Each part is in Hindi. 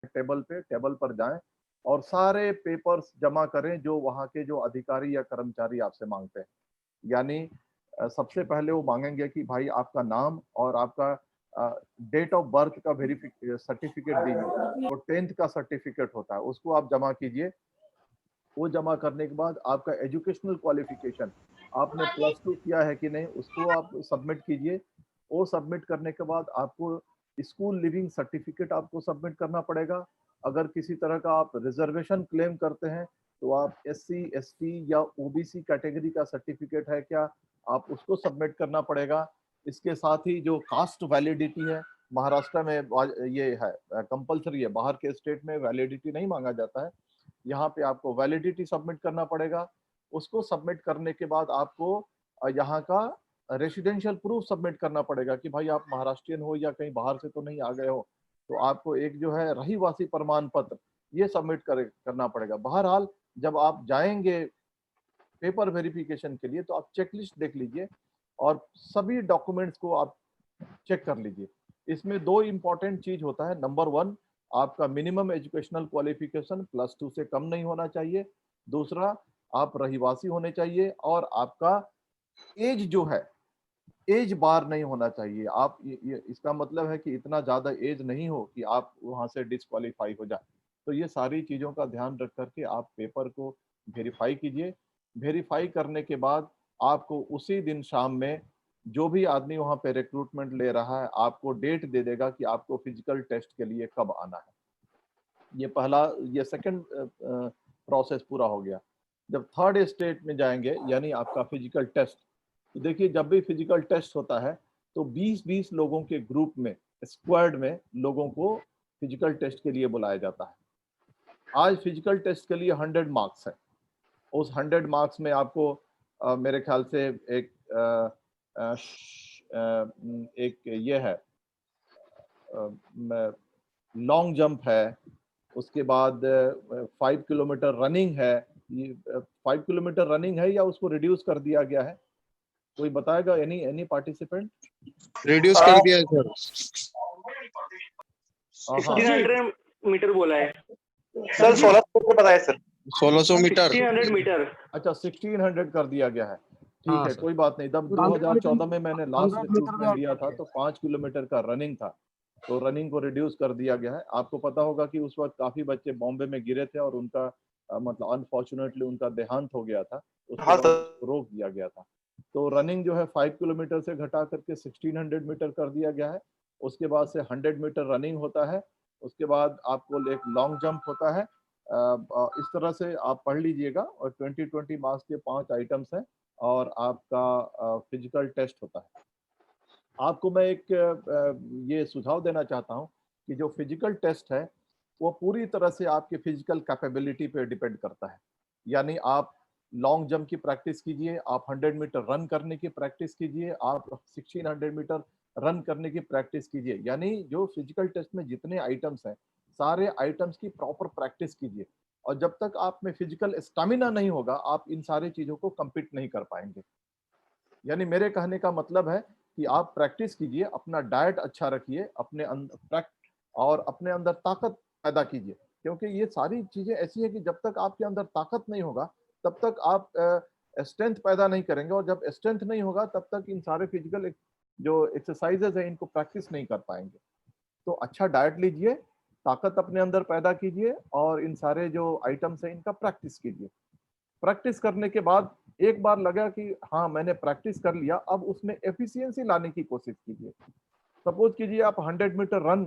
टेबल पर जाएं और सारे पेपर्स जमा करें जो वहाँ के जो अधिकारी या कर्मचारी आपसे मांगते हैं। यानी सबसे पहले वो मांगेंगे कि भाई आपका नाम और आपका डेट ऑफ बर्थ का सर्टिफिकेट दीजिए। वो 10th का सर्टिफिकेट होता है, उसको आप जमा कीजिए। वो जमा करने के बाद आपका एजुकेशनल क्वालिफिकेशन, आपने +2 किया है कि नहीं, उसको आप सबमिट कीजिए। वो सबमिट करने के बाद आपको स्कूल लिविंग सर्टिफिकेट आपको सबमिट करना पड़ेगा। अगर किसी तरह का आप रिजर्वेशन क्लेम करते हैं तो आप SC ST या OBC कैटेगरी का सर्टिफिकेट है क्या, आप उसको सबमिट करना पड़ेगा। इसके साथ ही जो कास्ट वैलिडिटी है, महाराष्ट्र में ये है कंपलसरी है, बाहर के स्टेट में वैलिडिटी नहीं मांगा जाता है, यहाँ पे आपको वैलिडिटी सबमिट करना पड़ेगा। उसको सबमिट करने के बाद आपको यहाँ का रेसिडेंशियल प्रूफ सबमिट करना पड़ेगा कि भाई आप महाराष्ट्रियन हो या कहीं बाहर से तो नहीं आ गए हो। तो आपको एक जो है रहीवासी प्रमाण पत्र ये सबमिट करना पड़ेगा। बहरहाल जब आप जाएंगे पेपर वेरिफिकेशन के लिए तो आप चेकलिस्ट देख लीजिए और सभी डॉक्यूमेंट्स को आप चेक कर लीजिए। इसमें 2 इंपॉर्टेंट चीज होता है। नंबर 1, आपका मिनिमम एजुकेशनल क्वालिफिकेशन +2 से कम नहीं होना चाहिए। दूसरा, आप रहीवासी होने चाहिए और आपका एज जो है, एज बार नहीं होना चाहिए। आप ये इसका मतलब है कि इतना ज्यादा एज नहीं हो कि आप वहां से डिस्क्वालीफाई हो जाए। तो ये सारी चीजों का ध्यान रख करके आप पेपर को वेरीफाई कीजिए। वेरीफाई करने के बाद आपको उसी दिन शाम में जो भी आदमी वहां पे रिक्रूटमेंट ले रहा है आपको डेट दे देगा कि आपको फिजिकल टेस्ट के लिए कब आना है। ये सेकंड प्रोसेस पूरा हो गया। जब थर्ड स्टेट में जाएंगे यानी आपका फिजिकल टेस्ट, तो देखिए जब भी फिजिकल टेस्ट होता है तो 20-20 लोगों के ग्रुप में, स्क्वाड में लोगों को फिजिकल टेस्ट के लिए बुलाया जाता है। आज फिजिकल टेस्ट के लिए 100 मार्क्स है। उस 100 मार्क्स में आपको मेरे ख्याल से एक ये है, लॉन्ग जंप है, उसके बाद 5 किलोमीटर रनिंग है। ये 5 किलोमीटर रनिंग है या उसको रिड्यूस कर दिया गया है, कोई बताएगा? Any participant? रिड्यूस कर दिया है सर। 1600 मीटर बोला है सर। 1600 मीटर बताया सर। 1600 मीटर। 1600 मीटर। अच्छा, 1600 कर दिया गया है। ठीक है, कोई बात नहीं। तब 2014 में मैंने लास्ट रिक्रूटमेंट दिया था तो 5 किलोमीटर का रनिंग था, तो रनिंग को रिड्यूस कर दिया गया है। आपको पता होगा कि उस वक्त काफी बच्चे बॉम्बे में गिरे थे और उनका मतलब अनफॉर्चुनेटली उनका देहांत हो गया था, उसके बाद उसको रोक दिया गया था। तो रनिंग जो है 5 किलोमीटर से घटा करके 1600 मीटर कर दिया गया है। उसके बाद से 100 मीटर रनिंग होता है। उसके बाद आपको एक लॉन्ग जंप होता है। इस तरह से आप पढ़ लीजिएगा। और 20-20 मार्क्स के 5 आइटम्स हैं और आपका फिजिकल टेस्ट होता है। आपको मैं एक ये सुझाव देना चाहता हूं कि जो फिजिकल टेस्ट है वो पूरी तरह से आपकी फिजिकल कैपेबिलिटी पे डिपेंड करता है। यानी आप लॉन्ग जंप की प्रैक्टिस कीजिए, आप 100 मीटर रन करने की प्रैक्टिस कीजिए, आप 1600 मीटर रन करने की प्रैक्टिस कीजिए। यानी जो फिजिकल टेस्ट में जितने आइटम्स हैं सारे आइटम्स की प्रॉपर प्रैक्टिस कीजिए। और जब तक आप में फिजिकल स्टेमिना नहीं होगा आप इन सारी चीजों को कंप्लीट नहीं कर पाएंगे। यानी मेरे कहने का मतलब है कि आप प्रैक्टिस कीजिए, अपना डाइट अच्छा रखिए, अपने अंदर और अपने अंदर ताकत पैदा कीजिए। क्योंकि ये सारी चीजें ऐसी है कि जब तक आपके अंदर ताकत नहीं होगा तब तक आप स्ट्रेंथ पैदा नहीं करेंगे, और जब स्ट्रेंथ नहीं होगा तब तक इन सारे फिजिकल जो एक्सरसाइजेज है इनको प्रैक्टिस नहीं कर पाएंगे। तो अच्छा डाइट लीजिए, ताकत अपने अंदर पैदा कीजिए और इन सारे जो आइटम्स हैं इनका प्रैक्टिस कीजिए। प्रैक्टिस करने के बाद एक बार लगा कि हाँ मैंने प्रैक्टिस कर लिया, अब उसमें एफिशिएंसी लाने की कोशिश कीजिए। सपोज कीजिए आप 100 मीटर रन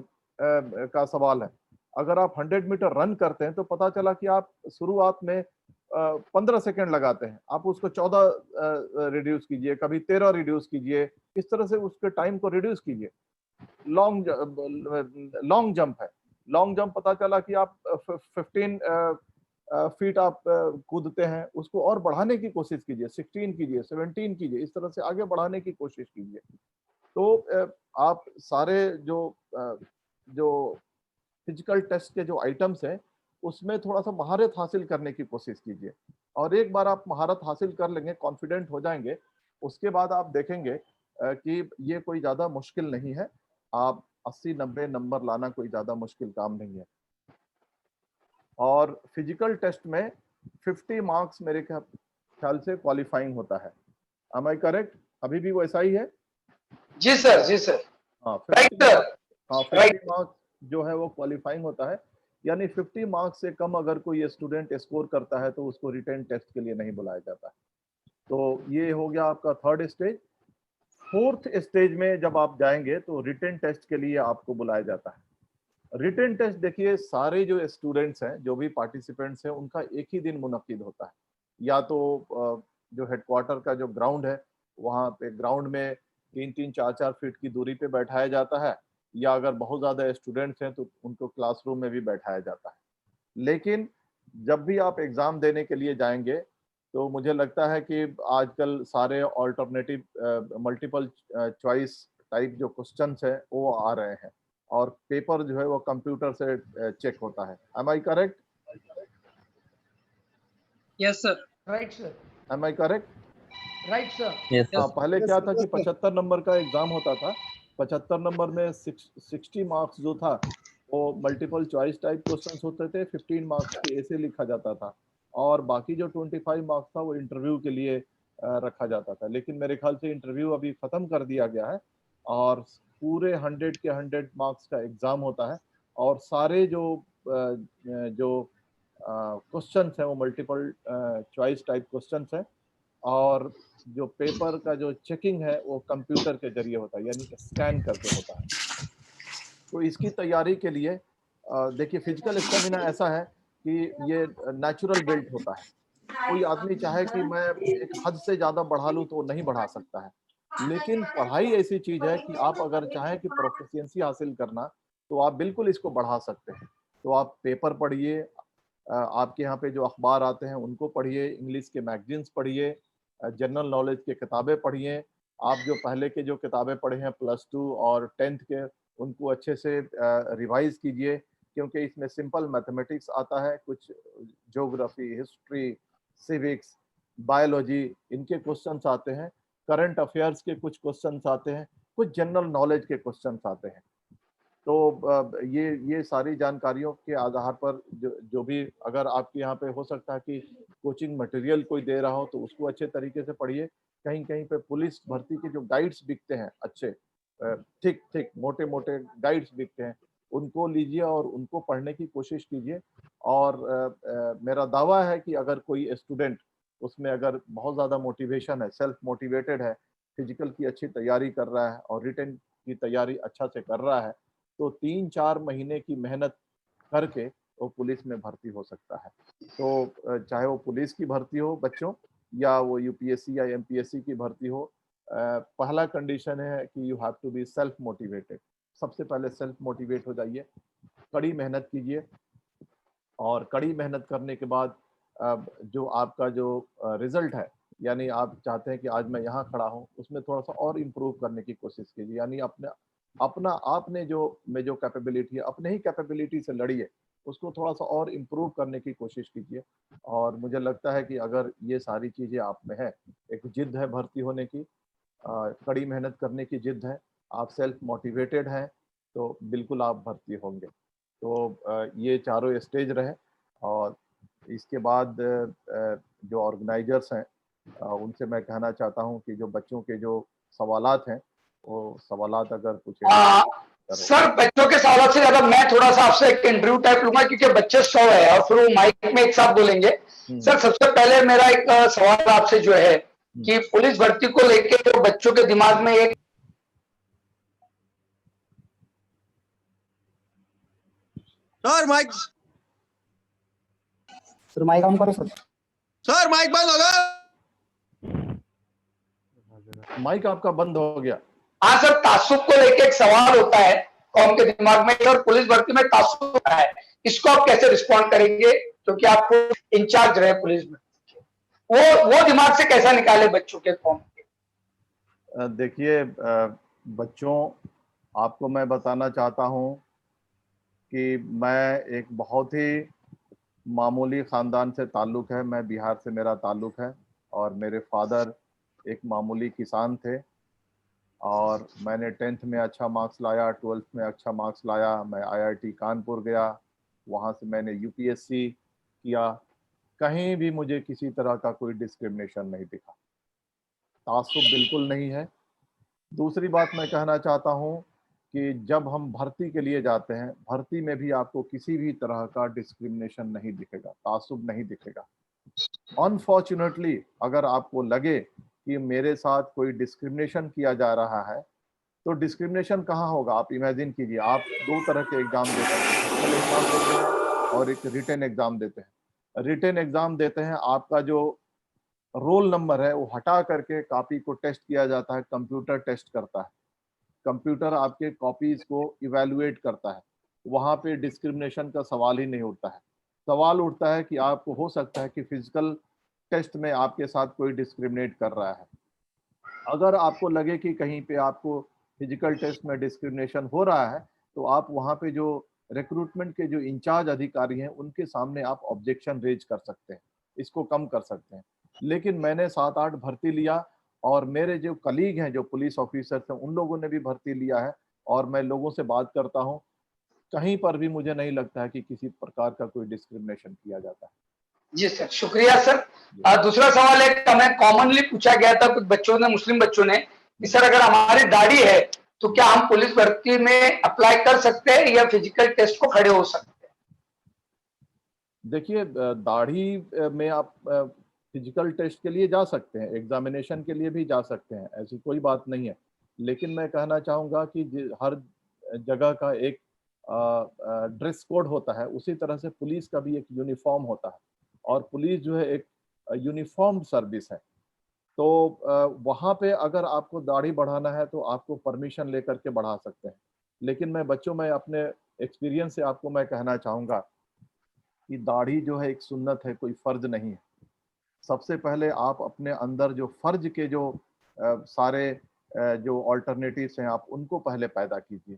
का सवाल है। अगर आप 100 मीटर रन करते हैं तो पता चला कि आप शुरुआत में 15 सेकंड लगाते हैं, आप उसको 14 रिड्यूस कीजिए, कभी 13 रिड्यूस कीजिए, इस तरह से उसके टाइम को रिड्यूस कीजिए। लॉन्ग जंप है, लॉन्ग जंप पता चला कि आप 15 फीट आप कूदते हैं, उसको और बढ़ाने की कोशिश कीजिए, 16 कीजिए, 17 कीजिए, इस तरह से आगे बढ़ाने की कोशिश कीजिए। तो आप सारे जो फिजिकल टेस्ट के जो आइटम्स हैं उसमें थोड़ा सा महारत हासिल करने की कोशिश कीजिए। और एक बार आप महारत हासिल कर लेंगे, कॉन्फिडेंट हो जाएंगे, उसके बाद आप देखेंगे कि ये कोई ज़्यादा मुश्किल नहीं है। आप 80-90 नंबर लाना कोई ज़्यादा मुश्किल काम नहीं है। और फिजिकल टेस्ट में 50 मार्क्स मेरे ख्याल से क्वालिफाइंग होता है। Am I correct? अभी भी वैसा ही है? जी सर, जी सर, हाँ, राइट 50 सर, मार्क्स, हाँ 50 राइट। मार्क्स जो है वो क्वालिफाइंग होता है। यानी 50 मार्क्स से कम अगर कोई स्टूडेंट स्कोर करता है तो उसको रिटन टेस्ट के लिए नहीं बुलाया जाता है। तो ये हो गया आपका थर्ड स्टेज। फोर्थ स्टेज में जब आप जाएंगे तो रिटन टेस्ट के लिए आपको बुलाया जाता है। रिटन टेस्ट देखिए, सारे जो स्टूडेंट्स हैं, जो भी पार्टिसिपेंट्स हैं, उनका एक ही दिन मुनक्किद होता है। या तो जो हेडक्वार्टर का जो ग्राउंड है, वहाँ पे ग्राउंड में 3-3, 4-4 फीट की दूरी पे बैठाया जाता है, या अगर बहुत ज़्यादा स्टूडेंट्स हैं तो उनको क्लासरूम में भी बैठाया जाता है। लेकिन जब भी आप एग्ज़ाम देने के लिए जाएंगे तो मुझे लगता है कि आजकल सारे ऑल्टरनेटिव मल्टीपल चॉइस टाइप जो क्वेश्चंस है वो आ रहे हैं, और पेपर जो है वो कंप्यूटर से चेक होता है। Am I correct? Yes sir. Right sir, am I correct? Right sir. हाँ, पहले क्या था कि yes, sir. 75 नंबर का एग्जाम होता था। 75 नंबर में 60 मार्क्स जो था वो मल्टीपल चॉइस टाइप क्वेश्चंस होते थे, 15 मार्क्स के ऐसे लिखा जाता था, और बाकी जो 25 मार्क्स था वो इंटरव्यू के लिए रखा जाता था। लेकिन मेरे ख्याल से इंटरव्यू अभी खत्म कर दिया गया है, और पूरे 100 के 100 मार्क्स का एग्जाम होता है, और सारे जो क्वेश्चंस हैं वो मल्टीपल चॉइस टाइप क्वेश्चंस हैं, और जो पेपर का जो चेकिंग है वो कंप्यूटर के जरिए होता है, यानी स्कैन करके होता है। तो इसकी तैयारी के लिए देखिए, फिजिकल स्टेमिना ऐसा है कि ये नेचुरल बिल्ट होता है। कोई आदमी चाहे कि मैं एक हद से ज्यादा बढ़ा लूं तो वो नहीं बढ़ा सकता है। लेकिन पढ़ाई ऐसी चीज है कि आप अगर चाहें कि प्रोफिशिएंसी हासिल करना, तो आप बिल्कुल इसको बढ़ा सकते हैं। तो आप पेपर पढ़िए, आपके यहाँ पे जो अखबार आते हैं उनको पढ़िए, इंग्लिश के मैगजीन्स पढ़िए, जनरल नॉलेज की किताबें पढ़िए। आप जो पहले के जो किताबें पढ़े हैं +2 और 10th के, उनको अच्छे से रिवाइज कीजिए, क्योंकि इसमें सिंपल मैथमेटिक्स आता है, कुछ ज्योग्राफी, हिस्ट्री, सिविक्स, बायोलॉजी, इनके क्वेश्चंस आते हैं, करंट अफेयर्स के कुछ क्वेश्चंस आते हैं, कुछ जनरल नॉलेज के क्वेश्चंस आते हैं। तो ये सारी जानकारियों के आधार पर जो भी, अगर आपके यहाँ पे हो सकता है कि कोचिंग मटेरियल कोई दे रहा हो तो उसको अच्छे तरीके से पढ़िए। कहीं कहीं पे पुलिस भर्ती के जो गाइड्स बिकते हैं अच्छे, ठीक ठीक मोटे मोटे गाइड्स बिकते हैं, उनको लीजिए और उनको पढ़ने की कोशिश कीजिए। और मेरा दावा है कि अगर कोई स्टूडेंट उसमें अगर बहुत ज़्यादा मोटिवेशन है, सेल्फ मोटिवेटेड है, फिजिकल की अच्छी तैयारी कर रहा है और रिटन की तैयारी अच्छा से कर रहा है, तो 3-4 महीने की मेहनत करके वो पुलिस में भर्ती हो सकता है। तो चाहे वो पुलिस की भर्ती हो बच्चों, या वो यूपीएससी या एमपीएससी की भर्ती हो, पहला कंडीशन है कि you have to be self motivated. सबसे पहले सेल्फ मोटिवेट हो जाइए, कड़ी मेहनत कीजिए, और कड़ी मेहनत करने के बाद जो आपका जो रिजल्ट है, यानी आप चाहते हैं कि आज मैं यहाँ खड़ा हूँ, उसमें थोड़ा सा और इम्प्रूव करने की कोशिश कीजिए। यानी अपना आपने जो कैपेबिलिटी है, अपने ही कैपेबिलिटी से लड़िए, उसको थोड़ा सा और इम्प्रूव करने की कोशिश कीजिए। और मुझे लगता है कि अगर ये सारी चीज़ें आप में है, एक जिद है भर्ती होने की, कड़ी मेहनत करने की जिद है, आप सेल्फ मोटिवेटेड हैं, तो बिल्कुल आप भर्ती होंगे। तो ये चारों स्टेज रहे, और इसके बाद जो ऑर्गेनाइजर्स हैं उनसे मैं कहना चाहता हूं कि जो बच्चों के जो सवालात हैं, वो सवालात अगर पूछे सर, बच्चों के सवाल से ज्यादा मैं थोड़ा सा आपसे एक इंटरव्यू टाइप लूंगा, क्योंकि बच्चे 100 है और फिर वो माइक में एक साथ बोलेंगे। सर, सबसे पहले मेरा एक सवाल आपसे जो है कि पुलिस भर्ती को लेकर जो बच्चों के दिमाग में एक sir mike sir mike on करो सर। सर माइक बंद होगा। माइक आपका बंद हो गया। हाँ सर, तासुब को लेकर एक सवाल होता है कौम के दिमाग में, और पुलिस भर्ती में तासुब होता है, इसको आप कैसे रिस्पॉन्ड करेंगे, क्योंकि आपको इंचार्ज रहे पुलिस में, वो दिमाग से कैसा निकाले बच्चों के कौम के? देखिए बच्चों, आपको मैं बताना चाहता हूं कि मैं एक बहुत ही मामूली ख़ानदान से ताल्लुक़ है। मैं बिहार से मेरा ताल्लुक़ है, और मेरे फादर एक मामूली किसान थे, और मैंने 10th में अच्छा मार्क्स लाया, 12th में अच्छा मार्क्स लाया, मैं आईआईटी कानपुर गया, वहाँ से मैंने यूपीएससी किया, कहीं भी मुझे किसी तरह का कोई डिस्क्रिमिनेशन नहीं दिखा, तासुब बिल्कुल नहीं है। दूसरी बात मैं कहना चाहता हूँ कि जब हम भर्ती के लिए जाते हैं, भर्ती में भी आपको किसी भी तरह का डिस्क्रिमिनेशन नहीं दिखेगा, तासुब नहीं दिखेगा। अनफॉर्चुनेटली अगर आपको लगे कि मेरे साथ कोई डिस्क्रिमिनेशन किया जा रहा है, तो डिस्क्रिमिनेशन कहाँ होगा? आप इमेजिन कीजिए, आप दो तरह के एग्जाम देते हैं, फिजिकल एग्जाम देते हैं और एक रिटन एग्जाम देते हैं। रिटन एग्जाम देते हैं, आपका जो रोल नंबर है वो हटा करके कॉपी को टेस्ट किया जाता है, कंप्यूटर टेस्ट करता है, कंप्यूटर आपके कॉपीज को इवैल्यूएट करता है। वहाँ पे डिस्क्रिमिनेशन का सवाल ही नहीं उठता है। सवाल उठता है कि आपको हो सकता है कि फिजिकल टेस्ट में आपके साथ कोई डिस्क्रिमिनेट कर रहा है। अगर आपको लगे कि कहीं पे आपको फिजिकल टेस्ट में डिस्क्रिमिनेशन हो रहा है, तो आप वहाँ पे जो रिक्रूटमेंट के जो इंचार्ज अधिकारी हैं उनके सामने आप ऑब्जेक्शन रेज कर सकते हैं, इसको कम कर सकते हैं। लेकिन मैंने 7-8 भर्ती लिया और मेरे जो कलीग हैं, जो पुलिस ऑफिसर्स हैं, उन लोगों ने भी भर्ती लिया है और मैं लोगों से बात करता हूँ, कहीं पर भी मुझे नहीं लगता है कि किसी प्रकार का कोई डिस्क्रिमिनेशन किया जाता है। जी सर, शुक्रिया सर। दूसरा सवाल एक हमें कॉमनली पूछा गया था कुछ बच्चों ने, मुस्लिम बच्चों ने, कि सर अगर हमारी दाढ़ी है तो क्या हम पुलिस भर्ती में अप्लाई कर सकते हैं या फिजिकल टेस्ट को खड़े हो सकते हैं? देखिए, दाढ़ी में आप फिजिकल टेस्ट के लिए जा सकते हैं, एग्जामिनेशन के लिए भी जा सकते हैं, ऐसी कोई बात नहीं है। लेकिन मैं कहना चाहूँगा कि हर जगह का एक ड्रेस कोड होता है, उसी तरह से पुलिस का भी एक यूनिफॉर्म होता है और पुलिस जो है एक यूनिफॉर्म सर्विस है। तो वहाँ पे अगर आपको दाढ़ी बढ़ाना है तो आपको परमिशन लेकर के बढ़ा सकते हैं। लेकिन मैं बच्चों में अपने एक्सपीरियंस से आपको मैं कहना चाहूँगा कि दाढ़ी जो है एक सुन्नत है, कोई फर्ज नहीं है। सबसे पहले आप अपने अंदर जो फर्ज के जो सारे जो ऑल्टरनेटिव्स हैं, आप उनको पहले पैदा कीजिए।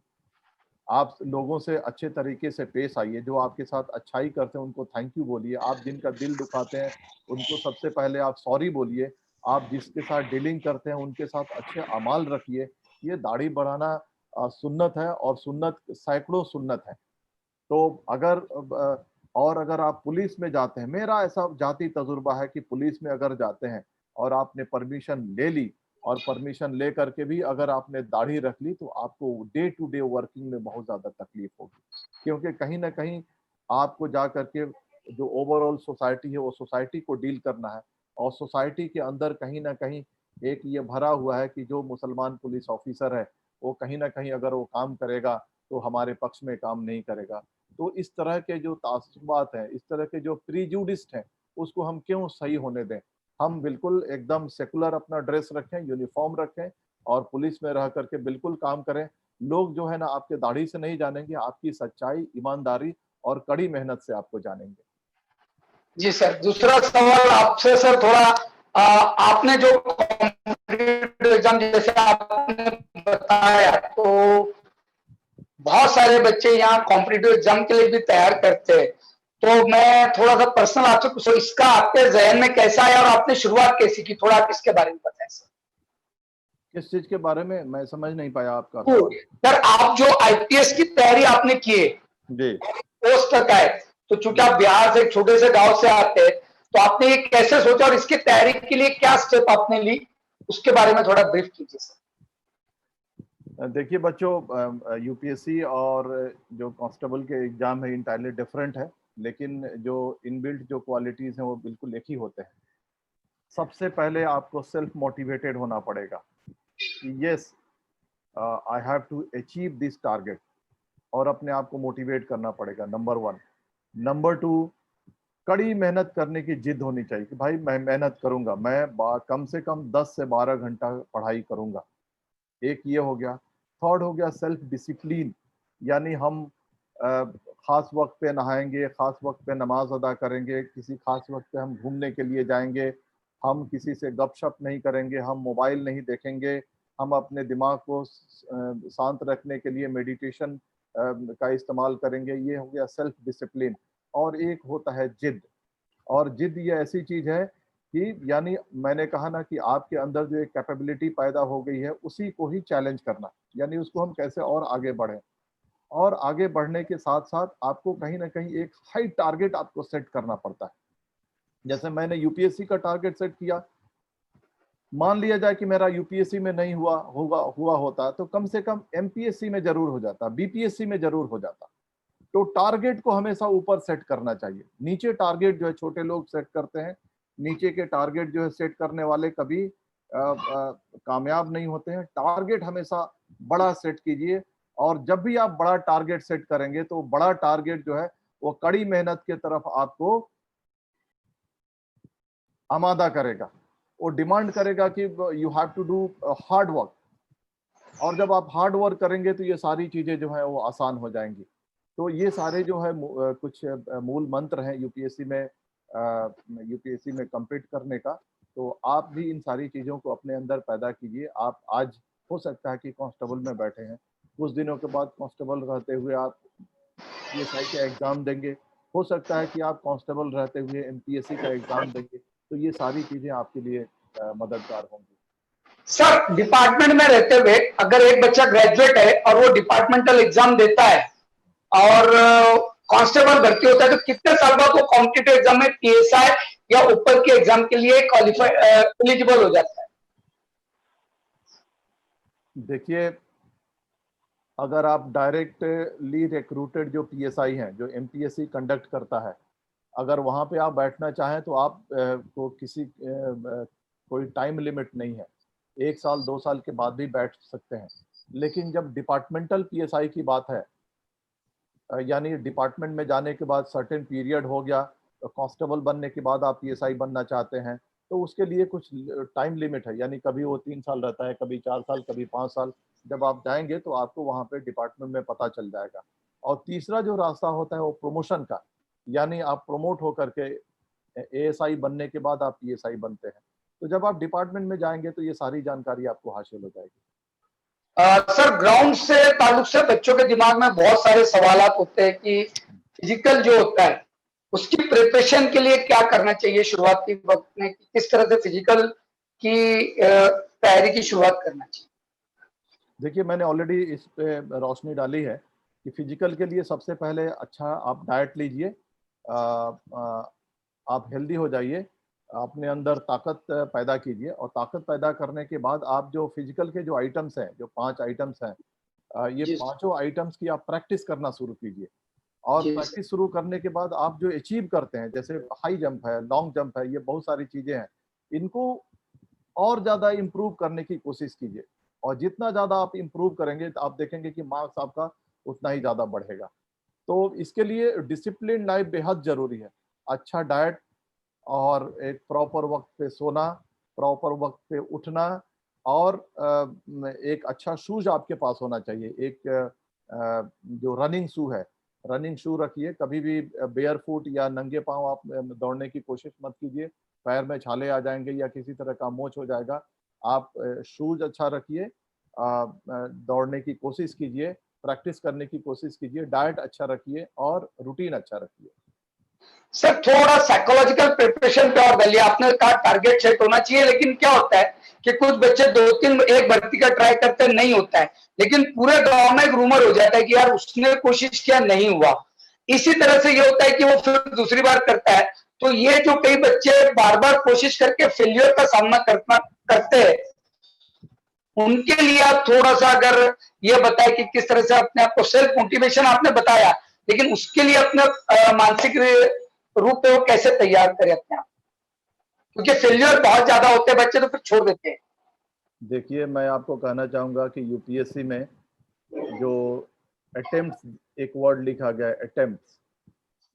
आप लोगों से अच्छे तरीके से पेश आइए, जो आपके साथ अच्छाई करते हैं उनको थैंक यू बोलिए। आप जिनका दिल दुखाते हैं उनको सबसे पहले आप सॉरी बोलिए। आप जिसके साथ डीलिंग करते हैं उनके साथ अच्छे अमाल रखिए। ये दाढ़ी बढ़ाना सुन्नत है और सुन्नत सैकड़ों सुन्नत है। तो अगर आप पुलिस में जाते हैं, मेरा ऐसा जाती तजुर्बा है कि पुलिस में अगर जाते हैं और आपने परमिशन ले ली और परमिशन ले करके भी अगर आपने दाढ़ी रख ली, तो आपको डे टू डे वर्किंग में बहुत ज़्यादा तकलीफ होगी, क्योंकि कहीं ना कहीं आपको जा करके जो ओवरऑल सोसाइटी है वो सोसाइटी को डील करना है और सोसाइटी के अंदर कहीं ना कहीं एक ये भरा हुआ है कि जो मुसलमान पुलिस ऑफिसर है वो कहीं ना कहीं अगर वो काम करेगा तो हमारे पक्ष में काम नहीं करेगा। तो इस तरह के जो तासुबात हैं, इस तरह के जो प्रीजुडिस्ट हैं, उसको हम क्यों सही होने दें? हम बिल्कुल एकदम सेकुलर अपना ड्रेस रखें, यूनिफॉर्म रखें और पुलिस में रह करके बिल्कुल काम करें। लोग जो है ना आपके दाढ़ी से नहीं जानेंगे, आपकी सच्चाई, ईमानदारी और कड़ी मेहनत से आपको जानेंगे। जी सर, दूसरा सवाल आपसे सर थोड़ा आपने जो कॉम्पिटिटिव एग्जाम जैसे आपने बताया, तो बहुत सारे बच्चे यहाँ कॉम्पिटिटिव एग्जाम के लिए भी तैयार करते हैं, तो मैं थोड़ा सा पर्सनल आपसे पूछ रहा हूँ, इसका आपके जहन में कैसा है और आपने शुरुआत कैसी की, थोड़ा आप इसके बारे में बताएं सर। किस चीज के बारे में? मैं समझ नहीं पाया आपका सवाल। सर आप जो आईपीएस की तैयारी आपने की है, जी, पोस्ट तक आए, तो चूंकि आप बिहार से एक छोटे से गांव से आते हैं, तो आपने ये कैसे सोचा और इसकी तैयारी के लिए क्या स्टेप आपने ली, उसके बारे में थोड़ा ब्रीफ कीजिए सर। देखिए बच्चों, यूपीएससी और जो कांस्टेबल के एग्जाम है इंटायरली डिफरेंट है, लेकिन जो इनबिल्ट जो क्वालिटीज हैं वो बिल्कुल एक ही होते हैं। सबसे पहले आपको सेल्फ मोटिवेटेड होना पड़ेगा कि yes I have to achieve this target, और अपने आप को मोटिवेट करना पड़ेगा, नंबर 1। नंबर 2, कड़ी मेहनत करने की जिद होनी चाहिए कि भाई मैं मेहनत करूंगा, मैं कम से कम 10 से 12 घंटा पढ़ाई करूंगा। एक ये हो गया। थर्ड हो गया सेल्फ डिसिप्लिन, यानी हम खास वक्त पे नहाएंगे, खास वक्त पे नमाज अदा करेंगे, किसी खास वक्त पे हम घूमने के लिए जाएंगे, हम किसी से गपशप नहीं करेंगे, हम मोबाइल नहीं देखेंगे, हम अपने दिमाग को शांत रखने के लिए मेडिटेशन का इस्तेमाल करेंगे। ये हो गया सेल्फ डिसिप्लिन। और एक होता है जिद, और जिद ये ऐसी चीज है कि यानी मैंने कहा ना कि आपके अंदर जो एक कैपेबिलिटी पैदा हो गई है उसी को ही चैलेंज करना, यानी उसको हम कैसे और आगे बढ़े। और आगे बढ़ने के साथ साथ आपको कहीं ना कहीं एक हाई टारगेट आपको सेट करना पड़ता है। जैसे मैंने यूपीएससी का टारगेट सेट किया, मान लिया जाए कि मेरा यूपीएससी में नहीं हुआ होता तो कम से कम एमपीएससी में जरूर हो जाता, बीपीएससी में जरूर हो जाता। तो टारगेट को हमेशा ऊपर सेट करना चाहिए, नीचे टारगेट जो है छोटे लोग सेट करते हैं, नीचे के टारगेट जो है सेट करने वाले कभी कामयाब नहीं होते हैं। टारगेट हमेशा बड़ा सेट कीजिए, और जब भी आप बड़ा टारगेट सेट करेंगे तो बड़ा टारगेट जो है वो कड़ी मेहनत के तरफ आपको आमादा करेगा, वो डिमांड करेगा कि you have to do hard work, और जब आप हार्ड वर्क करेंगे तो ये सारी चीजें जो है वो आसान हो जाएंगी। तो ये सारे जो है कुछ मूल मंत्र हैं यूपीएससी में कम्पीट करने का। तो आप भी इन सारी चीजों को अपने अंदर पैदा कीजिए। आप आज हो सकता है कि कांस्टेबल में बैठे हैं, कुछ दिनों के बाद कांस्टेबल रहते हुए आप पीएसआई का एग्जाम देंगे, हो सकता है कि आप कांस्टेबल रहते हुए एमपीएससी का एग्जाम देंगे। तो ये सारी चीजें आपके लिए मददगार होंगी। सर, डिपार्टमेंट में रहते हुए अगर एक बच्चा ग्रेजुएट है और वो डिपार्टमेंटल एग्जाम देता है और कांस्टेबल भर्ती होता है, तो कितने साल बाद वो कॉम्पिटिटिव एग्जाम में पीएसआई या ऊपर के एग्जाम के लिए एलिजिबल हो जाता है? देखिए, अगर आप डायरेक्टली रिक्रूटेड जो पीएसआई हैं, जो एमपीएससी कंडक्ट करता है, अगर वहां पे आप बैठना चाहें तो आप को कोई टाइम लिमिट नहीं है, 1 साल 2 साल के बाद भी बैठ सकते हैं। लेकिन जब डिपार्टमेंटल पीएसआई की बात है, यानी डिपार्टमेंट में जाने के बाद सर्टेन पीरियड हो गया, कांस्टेबल बनने के बाद आप पीएसआई बनना चाहते हैं, तो उसके लिए कुछ टाइम लिमिट है, यानी कभी वो 3 साल रहता है, कभी 4 साल, कभी 5 साल। जब आप जाएंगे तो आपको वहाँ पे डिपार्टमेंट में पता चल जाएगा। और तीसरा जो रास्ता होता है वो प्रमोशन का, यानी आप प्रमोट होकर के एएसआई बनने के बाद आप पीएसआई बनते हैं। तो जब आप डिपार्टमेंट में जाएंगे तो ये सारी जानकारी आपको हासिल हो जाएगी। सर, ग्राउंड से ताल्लुक से बच्चों के दिमाग में बहुत सारे सवाल होते हैं कि फिजिकल जो होता है उसकी प्रिपरेशन के लिए क्या करना चाहिए शुरुआती वक्त में, किस तरह से फिजिकल की तैयारी की शुरुआत करना चाहिए? देखिए, मैंने ऑलरेडी इस पे रोशनी डाली है कि फिजिकल के लिए सबसे पहले अच्छा आप डाइट लीजिए, आप हेल्दी हो जाइए, अपने अंदर ताकत पैदा कीजिए, और ताकत पैदा करने के बाद आप जो फिजिकल के जो आइटम्स हैं, जो 5 आइटम्स हैं, ये पांचों आइटम्स की आप प्रैक्टिस करना शुरू कीजिए। और प्रैक्टिस शुरू करने के बाद आप जो अचीव करते हैं, जैसे हाई जंप है, लॉन्ग जंप है, ये बहुत सारी चीजें हैं, इनको और ज्यादा इम्प्रूव करने की कोशिश कीजिए। और जितना ज्यादा आप इम्प्रूव करेंगे तो आप देखेंगे कि मार्क्स आपका उतना ही ज्यादा बढ़ेगा। तो इसके लिए डिसिप्लिन लाइफ बेहद जरूरी है। अच्छा डाइट और एक प्रॉपर वक्त पे सोना, प्रॉपर वक्त पे उठना, और एक अच्छा शूज आपके पास होना चाहिए। एक जो रनिंग शू है, रनिंग शू रखिए। कभी भी बेयर फुट या नंगे पांव आप दौड़ने की कोशिश मत कीजिए, पैर में छाले आ जाएंगे या किसी तरह का मोच हो जाएगा। आप शूज अच्छा रखिए, दौड़ने की कोशिश कीजिए, प्रैक्टिस करने की कोशिश कीजिए, डाइट अच्छा रखिए और रूटीन अच्छा रखिए। सर, थोड़ा साइकोलॉजिकल प्रिपरेशन पे और डालिए। आपने कहा टारगेट सेट होना चाहिए, लेकिन क्या होता है कि कुछ बच्चे 2-3 एक भर्ती का ट्राई करते हैं, नहीं होता है, लेकिन पूरे गांव में एक रूमर हो जाता है कि यार उसने कोशिश किया, नहीं हुआ। इसी तरह से ये होता है कि वो फिर दूसरी बार करता है। तो ये जो कई बच्चे बार बार कोशिश करके फेलियर का सामना करते हैं, उनके लिए आप थोड़ा सा अगर ये बताएं कि किस तरह से अपने आप को, सेल्फ मोटिवेशन आपने बताया, लेकिन उसके लिए अपने मानसिक रूप पे वो कैसे तैयार करें अपने आप, क्योंकि फेलियर बहुत ज्यादा होते हैं, बच्चे तो फिर छोड़ देते हैं। देखिए, मैं आपको कहना चाहूंगा कि यूपीएससी में जो अटेम्प्ट्स, एक वर्ड लिखा गया है अटेम्प्ट्स,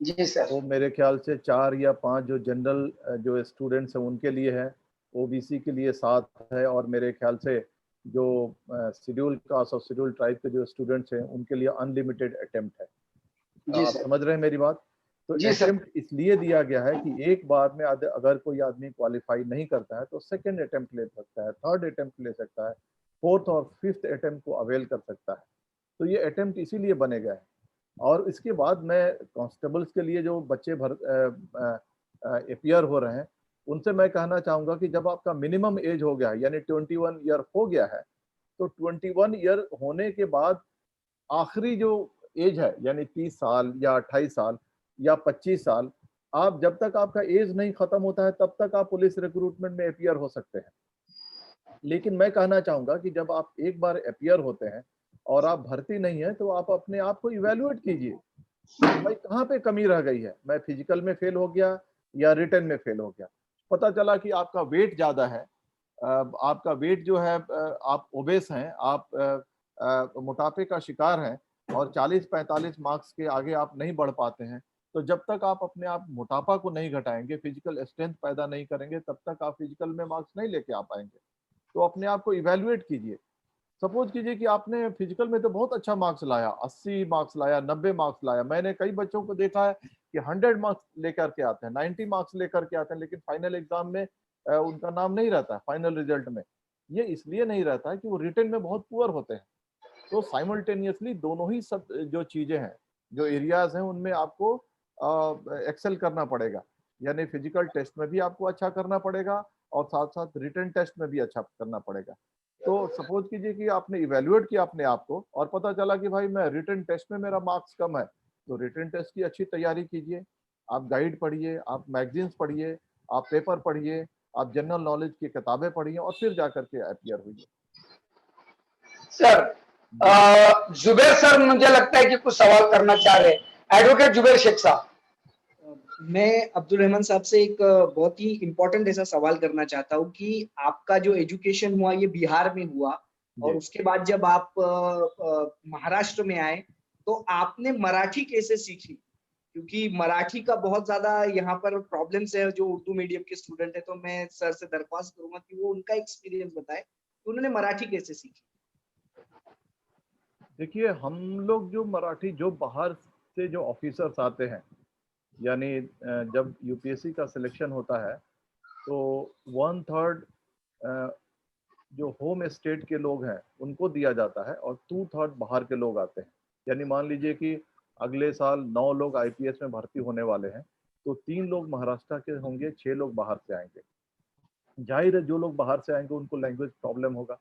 जी सर, वो मेरे ख्याल से 4 या 5 जो जनरल जो स्टूडेंट्स हैं उनके लिए है, ओबीसी के लिए 7 है, और मेरे ख्याल से जो शेड्यूल कास्ट और शेड्यूल ट्राइब के जो स्टूडेंट्स हैं उनके लिए अनलिमिटेड अटेम्प्ट है। आप समझ रहे हैं मेरी बात? तो अटेम्प्ट इसलिए दिया गया है कि एक बार में अगर कोई आदमी क्वालिफाई नहीं करता है तो सेकंड अटेम्प्ट ले सकता है, थर्ड अटेम्प्ट ले सकता है, फोर्थ और फिफ्थ अटेम्प्ट को अवेल कर सकता है। तो ये अटेम्प्ट इसीलिए बने गए हैं। और इसके बाद मैं कांस्टेबल्स के लिए जो बच्चे अपियर हो रहे हैं उनसे मैं कहना चाहूंगा कि जब आपका मिनिमम एज हो गया है, यानी 21 ईयर हो गया है, तो 21 ईयर होने के बाद आखिरी जो एज है, यानी 30 साल या 28 साल या 25 साल, आप जब तक आपका एज नहीं खत्म होता है तब तक आप पुलिस रिक्रूटमेंट में अपीयर हो सकते हैं। लेकिन मैं कहना चाहूंगा कि जब आप एक बार अपीयर होते हैं और आप भर्ती नहीं है, तो आप अपने आप को इवेल्युएट कीजिए, भाई कहाँ पे कमी रह गई है, मैं फिजिकल में फेल हो गया या रिटन में फेल हो गया। पता चला कि आपका वेट ज्यादा है, आपका वेट जो है, आप ओबेस हैं, आप मोटापे का शिकार हैं और 40-45 मार्क्स के आगे आप नहीं बढ़ पाते हैं, तो जब तक आप अपने आप मोटापा को नहीं घटाएंगे, फिजिकल स्ट्रेंथ पैदा नहीं करेंगे, तब तक आप फिजिकल में मार्क्स नहीं लेके आ पाएंगे। तो अपने आप को इवेल्युएट कीजिए। सपोज कीजिए कि आपने फिजिकल में तो बहुत अच्छा मार्क्स लाया, 80 मार्क्स लाया, 90 मार्क्स लाया। मैंने कई बच्चों को देखा है कि 100 मार्क्स लेकर के आते हैं, 90 मार्क्स लेकर के आते हैं, लेकिन फाइनल एग्जाम में उनका नाम नहीं रहता, फाइनल रिजल्ट में। ये इसलिए नहीं रहता है कि वो रिटन में बहुत पुअर होते हैं। तो साइमल्टेनियसली दोनों ही सब जो चीजें हैं, जो एरियाज हैं, उनमें आपको एक्सेल करना पड़ेगा। यानी फिजिकल टेस्ट में भी आपको अच्छा करना पड़ेगा और साथ साथ रिटन टेस्ट में भी अच्छा करना पड़ेगा। तो सपोज कीजिए कि आपने इवेल्युएट किया अपने आप को और पता चला कि भाई मैं रिटन टेस्ट में मेरा मार्क्स कम है, तो रिटन टेस्ट की अच्छी तैयारी कीजिए। आप गाइड पढ़िए, आप मैगजीन्स पढ़िए, आप पेपर पढ़िए, आप जनरल नॉलेज की किताबें पढ़िए और फिर जाकर के अपीयर हुई। सर, जुबैर सर मुझे लगता है कि कुछ सवाल करना चाह रहे हैं। एडवोकेट जुबैर शेख साहब। मैं अब्दुल रहमान साहब से एक बहुत ही इम्पोर्टेंट ऐसा सवाल करना चाहता हूँ कि आपका जो एजुकेशन हुआ ये बिहार में हुआ और उसके बाद जब आप महाराष्ट्र में आए तो आपने मराठी कैसे सीखी? क्योंकि मराठी का बहुत ज्यादा यहाँ पर प्रॉब्लम्स है, जो उर्दू मीडियम के स्टूडेंट है, तो मैं सर से दरख्वास्त करूंगा कि वो उनका एक्सपीरियंस बताए कि उन्होंने मराठी कैसे सीखी। देखिए, हम लोग जो मराठी, जो बाहर से जो ऑफिसर्स आते हैं, यानी जब यूपीएससी का सिलेक्शन होता है तो 1/3 जो होम स्टेट के लोग हैं उनको दिया जाता है और 2/3 बाहर के लोग आते हैं। यानी मान लीजिए कि अगले साल 9 लोग आईपीएस में भर्ती होने वाले हैं, तो 3 लोग महाराष्ट्र के होंगे, 6 लोग बाहर से आएंगे। जाहिर है जो लोग बाहर से आएंगे उनको लैंग्वेज प्रॉब्लम होगा,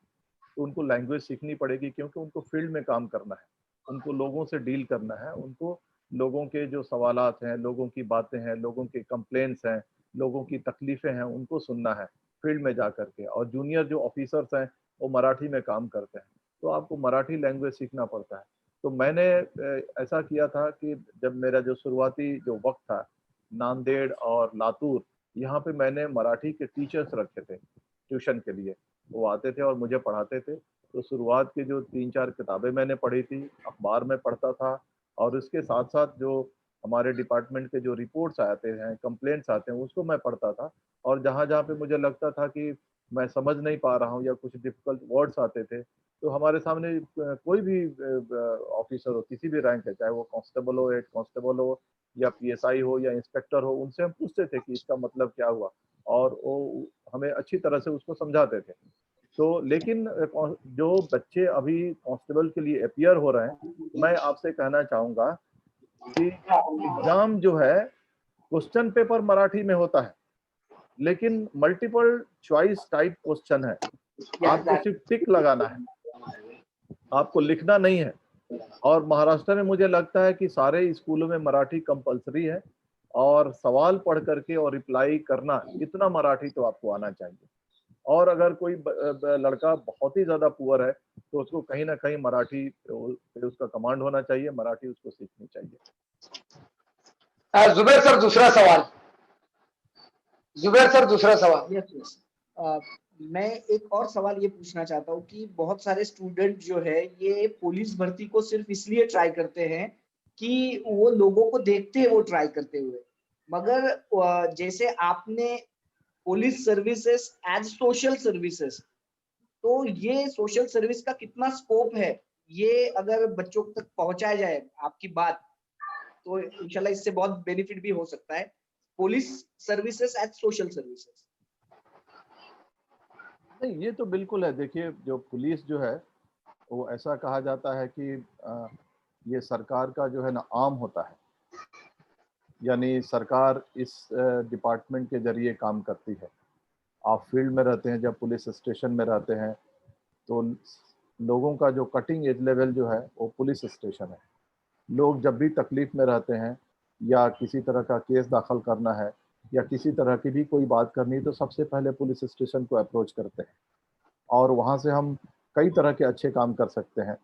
तो उनको लैंग्वेज सीखनी पड़ेगी, क्योंकि उनको फील्ड में काम करना है, उनको लोगों से डील करना है, उनको लोगों के जो सवालात हैं, लोगों की बातें हैं, लोगों के कंप्लेंट्स हैं, लोगों की तकलीफें हैं, उनको सुनना है फील्ड में जा करके। और जूनियर जो ऑफिसर्स हैं वो मराठी में काम करते हैं, तो आपको मराठी लैंग्वेज सीखना पड़ता है। तो मैंने ऐसा किया था कि जब मेरा जो शुरुआती जो वक्त था, नांदेड़ और लातूर, यहाँ पे मैंने मराठी के टीचर्स रखे थे ट्यूशन के लिए। वो आते थे और मुझे पढ़ाते थे। तो शुरुआत की जो 3-4 किताबें मैंने पढ़ी थी, अखबार में पढ़ता था, और उसके साथ साथ जो हमारे डिपार्टमेंट के जो रिपोर्ट्स आते हैं, कंप्लेंट्स आते हैं, उसको मैं पढ़ता था। और जहाँ जहाँ पे मुझे लगता था कि मैं समझ नहीं पा रहा हूँ या कुछ डिफिकल्ट वर्ड्स आते थे, तो हमारे सामने कोई भी ऑफिसर हो, किसी भी रैंक है, चाहे वो कांस्टेबल हो, हेड कांस्टेबल हो, या पीएसआई हो या इंस्पेक्टर हो, उनसे हम पूछते थे कि इसका मतलब क्या हुआ, और वो हमें अच्छी तरह से उसको समझाते थे। तो लेकिन जो बच्चे अभी कांस्टेबल के लिए अपीयर हो रहे हैं, मैं आपसे कहना चाहूंगा कि एग्जाम जो है, क्वेश्चन पेपर मराठी में होता है, लेकिन मल्टीपल चॉइस टाइप क्वेश्चन है। आपको सिर्फ टिक लगाना है, आपको लिखना नहीं है। और महाराष्ट्र में मुझे लगता है कि सारे स्कूलों में मराठी कंपलसरी है, और सवाल पढ़ करके और रिप्लाई करना, इतना मराठी तो आपको आना चाहिए। और अगर कोई लड़का बहुत ही ज्यादा पुअर है तो उसको कहीं ना कहीं मराठी पे उसका कमांड होना चाहिए, मराठी उसको सीखनी चाहिए। जुबैर सर दूसरा सवाल। जुबैर सर दूसरा सवाल। यस, मैं एक और सवाल ये पूछना चाहता हूँ कि बहुत सारे स्टूडेंट जो है ये पुलिस भर्ती को सिर्फ इसलिए ट्राई करते हैं कि वो लोगों को देखते हैं वो ट्राई करते हुए, मगर जैसे आपने police services as social services, तो ये सोशल सर्विस का कितना स्कोप है, ये अगर बच्चों तक पहुंचाया जाए आपकी बात, तो इंशाल्लाह इससे बहुत बेनिफिट भी हो सकता है। Police services as social services. नहीं, ये तो बिल्कुल है। देखिए, जो पुलिस जो है वो ऐसा कहा जाता है कि ये सरकार का जो है ना आर्म होता है, यानी सरकार इस डिपार्टमेंट के जरिए काम करती है। आप फील्ड में रहते हैं, जब पुलिस स्टेशन में रहते हैं, तो लोगों का जो कटिंग एज लेवल जो है वो पुलिस स्टेशन है। लोग जब भी तकलीफ में रहते हैं या किसी तरह का केस दाखिल करना है या किसी तरह की भी कोई बात करनी है तो सबसे पहले पुलिस स्टेशन को अप्रोच करते हैं और वहाँ से हम कई तरह के अच्छे काम कर सकते हैं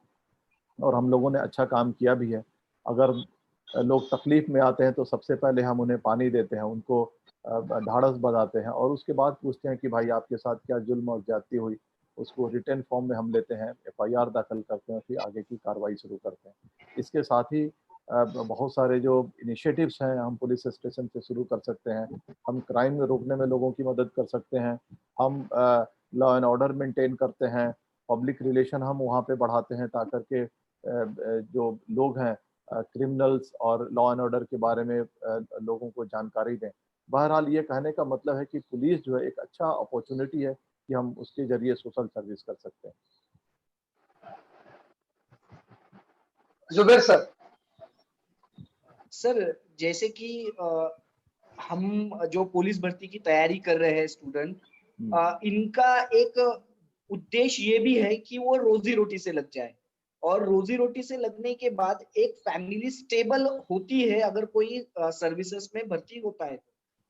और हम लोगों ने अच्छा काम किया भी है। अगर लोग तकलीफ में आते हैं तो सबसे पहले हम उन्हें पानी देते हैं, उनको ढाढ़स बंधाते हैं और उसके बाद पूछते हैं कि भाई आपके साथ क्या जुल्म और ज्यादती हुई, उसको रिटन फॉर्म में हम लेते हैं, FIR दाखिल करते हैं, फिर आगे की कार्रवाई शुरू करते हैं। इसके साथ ही बहुत सारे जो इनिशिएटिव्स हैं हम पुलिस स्टेशन से शुरू कर सकते हैं। हम क्राइम रोकने में लोगों की मदद कर सकते हैं, हम लॉ एंड ऑर्डर मेंटेन करते हैं, पब्लिक रिलेशन हम वहाँ पे बढ़ाते हैं ताकि के जो लोग हैं क्रिमिनल्स और लॉ एंड ऑर्डर के बारे में लोगों को जानकारी दें। बहरहाल ये कहने का मतलब है कि पुलिस जो है एक अच्छा अपॉर्चुनिटी है कि हम उसके जरिए सोशल सर्विस कर सकते हैं। जुबेर सर। सर जैसे कि हम जो पुलिस भर्ती की तैयारी कर रहे हैं स्टूडेंट, इनका एक उद्देश्य ये भी है कि वो रोजी रोटी से लग जाए और रोजी रोटी से लगने के बाद एक फैमिली स्टेबल होती है अगर कोई सर्विसेज में भर्ती होता है।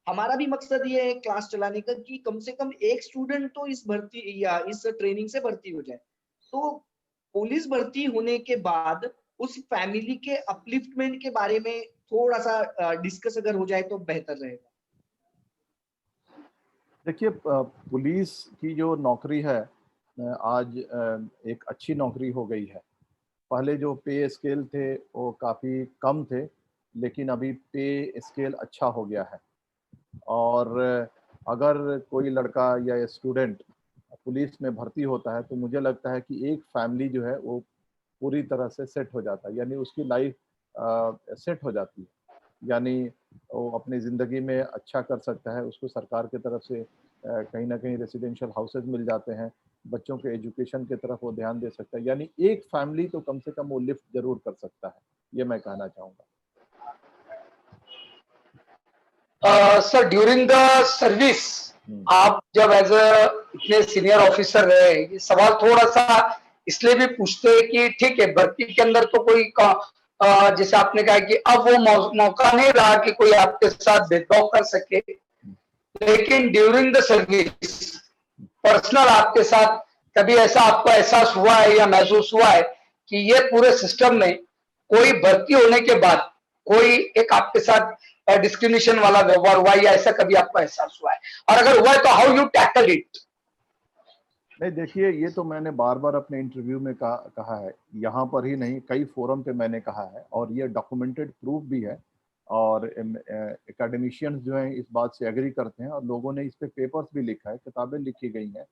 हमारा भी मकसद ये है क्लास चलाने का कि कम से कम एक स्टूडेंट तो इस भर्ती या इस ट्रेनिंग से भर्ती हो जाए। तो पुलिस भर्ती होने के बाद उस फैमिली के अपलिफ्टमेंट के बारे में थोड़ा सा डिस्कस अगर हो जाए तो बेहतर रहेगा। देखिए पुलिस की जो नौकरी है आज एक अच्छी नौकरी हो गई है। पहले जो पे स्केल थे वो काफ़ी कम थे, लेकिन अभी पे स्केल अच्छा हो गया है। और अगर कोई लड़का या स्टूडेंट पुलिस में भर्ती होता है तो मुझे लगता है कि एक फैमिली जो है वो पूरी तरह से सेट हो जाता है, यानी उसकी लाइफ सेट हो जाती है, यानी वो अपनी ज़िंदगी में अच्छा कर सकता है। उसको सरकार की तरफ से कहीं ना कहीं रेसिडेंशियल हाउसेज मिल जाते हैं, बच्चों के एजुकेशन की तरफ वो ध्यान दे सकता है, यानी एक फैमिली तो कम से कम वो लिफ्ट जरूर कर सकता है, ये मैं कहना चाहूँगा। सर ड्यूरिंग द सर्विस आप जब एज इतने सीनियर ऑफिसर रहे, ये सवाल थोड़ा सा इसलिए भी पूछते हैं कि ठीक है भर्ती के अंदर तो कोई जैसे आपने कहा कि अब वो मौका नहीं रहा कि कोई आपके साथ भेदभाव कर सके, लेकिन ड्यूरिंग द सर्विस पर्सनल आपके साथ कभी ऐसा आपको एहसास हुआ है या महसूस हुआ है कि ये पूरे सिस्टम में कोई भर्ती होने के बाद कोई एक आपके साथ डिस्क्रिमिनेशन वाला व्यवहार हुआ या ऐसा कभी आपको एहसास हुआ है, और अगर हुआ है तो हाउ यू टैकल इट? नहीं देखिए, ये तो मैंने बार बार अपने इंटरव्यू में कहा है, यहाँ पर ही नहीं कई फोरम पे मैंने कहा है और ये डॉक्यूमेंटेड प्रूफ भी है और एकेडमिशियंस जो हैं इस बात से एग्री करते हैं और लोगों ने इस पे पेपर्स भी लिखा है, किताबें लिखी गई हैं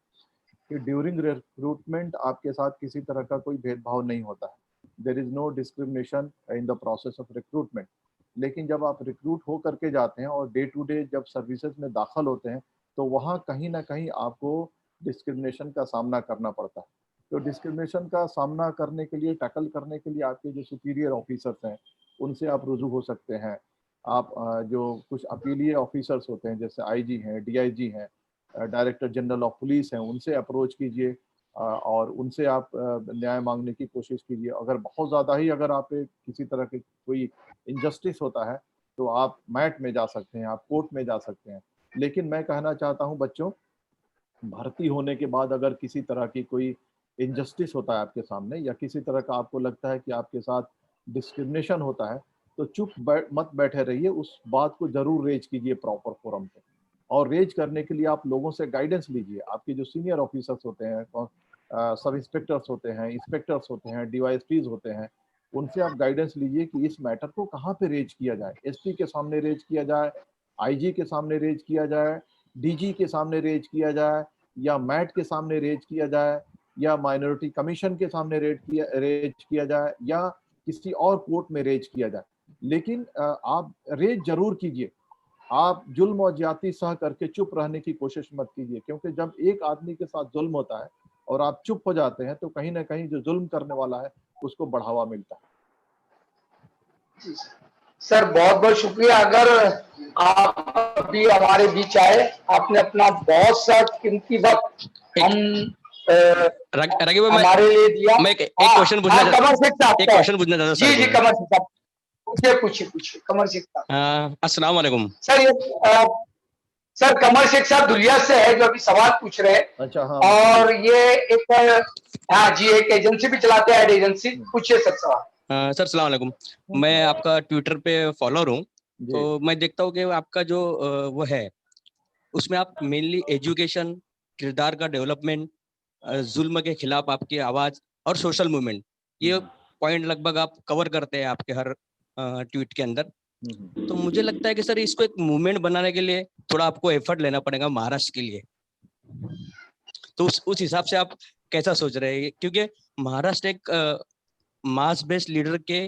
कि ड्यूरिंग रिक्रूटमेंट आपके साथ किसी तरह का कोई भेदभाव नहीं होता है, there is no discrimination in the process of recruitment. लेकिन जब आप रिक्रूट हो करके जाते हैं और डे टू डे जब सर्विसेज में दाखिल होते हैं तो वहाँ कहीं ना कहीं आपको डिस्क्रिमिनेशन का सामना करना पड़ता है। तो डिस्क्रिमिनेशन का सामना करने के लिए, टैकल करने के लिए आपके जो सुपीरियर ऑफिसर्स हैं उनसे आप रुजू हो सकते हैं। आप जो कुछ अपीलीय ऑफिसर्स होते हैं जैसे IG हैं, DIG हैं, डायरेक्टर जनरल ऑफ पुलिस हैं, उनसे अप्रोच कीजिए और उनसे आप न्याय मांगने की कोशिश कीजिए। अगर बहुत ज़्यादा ही अगर आप किसी तरह की कोई इनजस्टिस होता है तो आप मैट में जा सकते हैं, आप कोर्ट में जा सकते हैं। लेकिन मैं कहना चाहता हूं बच्चों, भर्ती होने के बाद अगर किसी तरह की कोई इनजस्टिस होता है आपके सामने या किसी तरह का आपको लगता है कि आपके साथ डिस्क्रिमिनेशन होता है तो चुप मत बैठे रहिए, उस बात को जरूर रेज कीजिए प्रॉपर फोरम पे। और रेज करने के लिए आप लोगों से गाइडेंस लीजिए। आपके जो सीनियर ऑफिसर्स होते हैं, सब इंस्पेक्टर्स होते हैं, इंस्पेक्टर्स होते हैं, DYSPs होते हैं, उनसे आप गाइडेंस लीजिए कि इस मैटर को कहाँ पे रेज किया जाए। SP के सामने रेज किया जाए, IG के सामने रेज किया जाए, DG के सामने रेज किया जाए, या मैट के सामने रेज किया जाए, या माइनॉरिटी कमीशन के सामने रेज किया जाए, या किसी और कोर्ट में रेज किया जाए। लेकिन आप रेज जरूर कीजिए। आप जुल्म और ज्यादती सह करके चुप रहने की कोशिश मत कीजिए, क्योंकि जब एक आदमी के साथ जुल्म होता है और आप चुप हो जाते हैं तो कहीं ना कहीं जो जुल्म करने वाला है उसको बढ़ावा मिलता है। सर बहुत बहुत शुक्रिया। अगर आप भी हमारे बीच आए, आपने अपना बहुत सा कीमती वक्त हम रागी भाई, हमारे लिए दिया। मैं एक क्वेश्चन पूछना चाहता कमर शेख साहब, एक क्वेश्चन पूछना चाहता जी जी सर। कमर शेख साहब, पूछिए कमर शेख साहब। अस्सलाम वालेकुम सर ये सर कमर शेख साहब दुलिया से है जो अभी सवाल पूछ रहे हैं। अच्छा, हाँ और ये एक हाँ जी एक एजेंसी भी चलाते हैं, एड एजेंसी। पूछिए सर सवाल। सर सलाम वालेकुम। मैं आपका ट्विटर पे फॉलोअर हूँ, जी। तो मैं देखता हूँ कि आपका जो वो है उसमें आप मेनली एजुकेशन, किरदार का डेवलपमेंट, जुल्म के खिलाफ आपकी आवाज और सोशल मूवमेंट, ये पॉइंट लगभग आप कवर करते हैं आपके हर ट्वीट के अंदर। तो मुझे लगता है कि सर इसको एक मूवमेंट बनाने के लिए थोड़ा आपको एफर्ट लेना पड़ेगा महाराष्ट्र के लिए। तो उस हिसाब से आप कैसा सोच रहे हैं? क्योंकि महाराष्ट्र एक मास बेस्ड लीडर के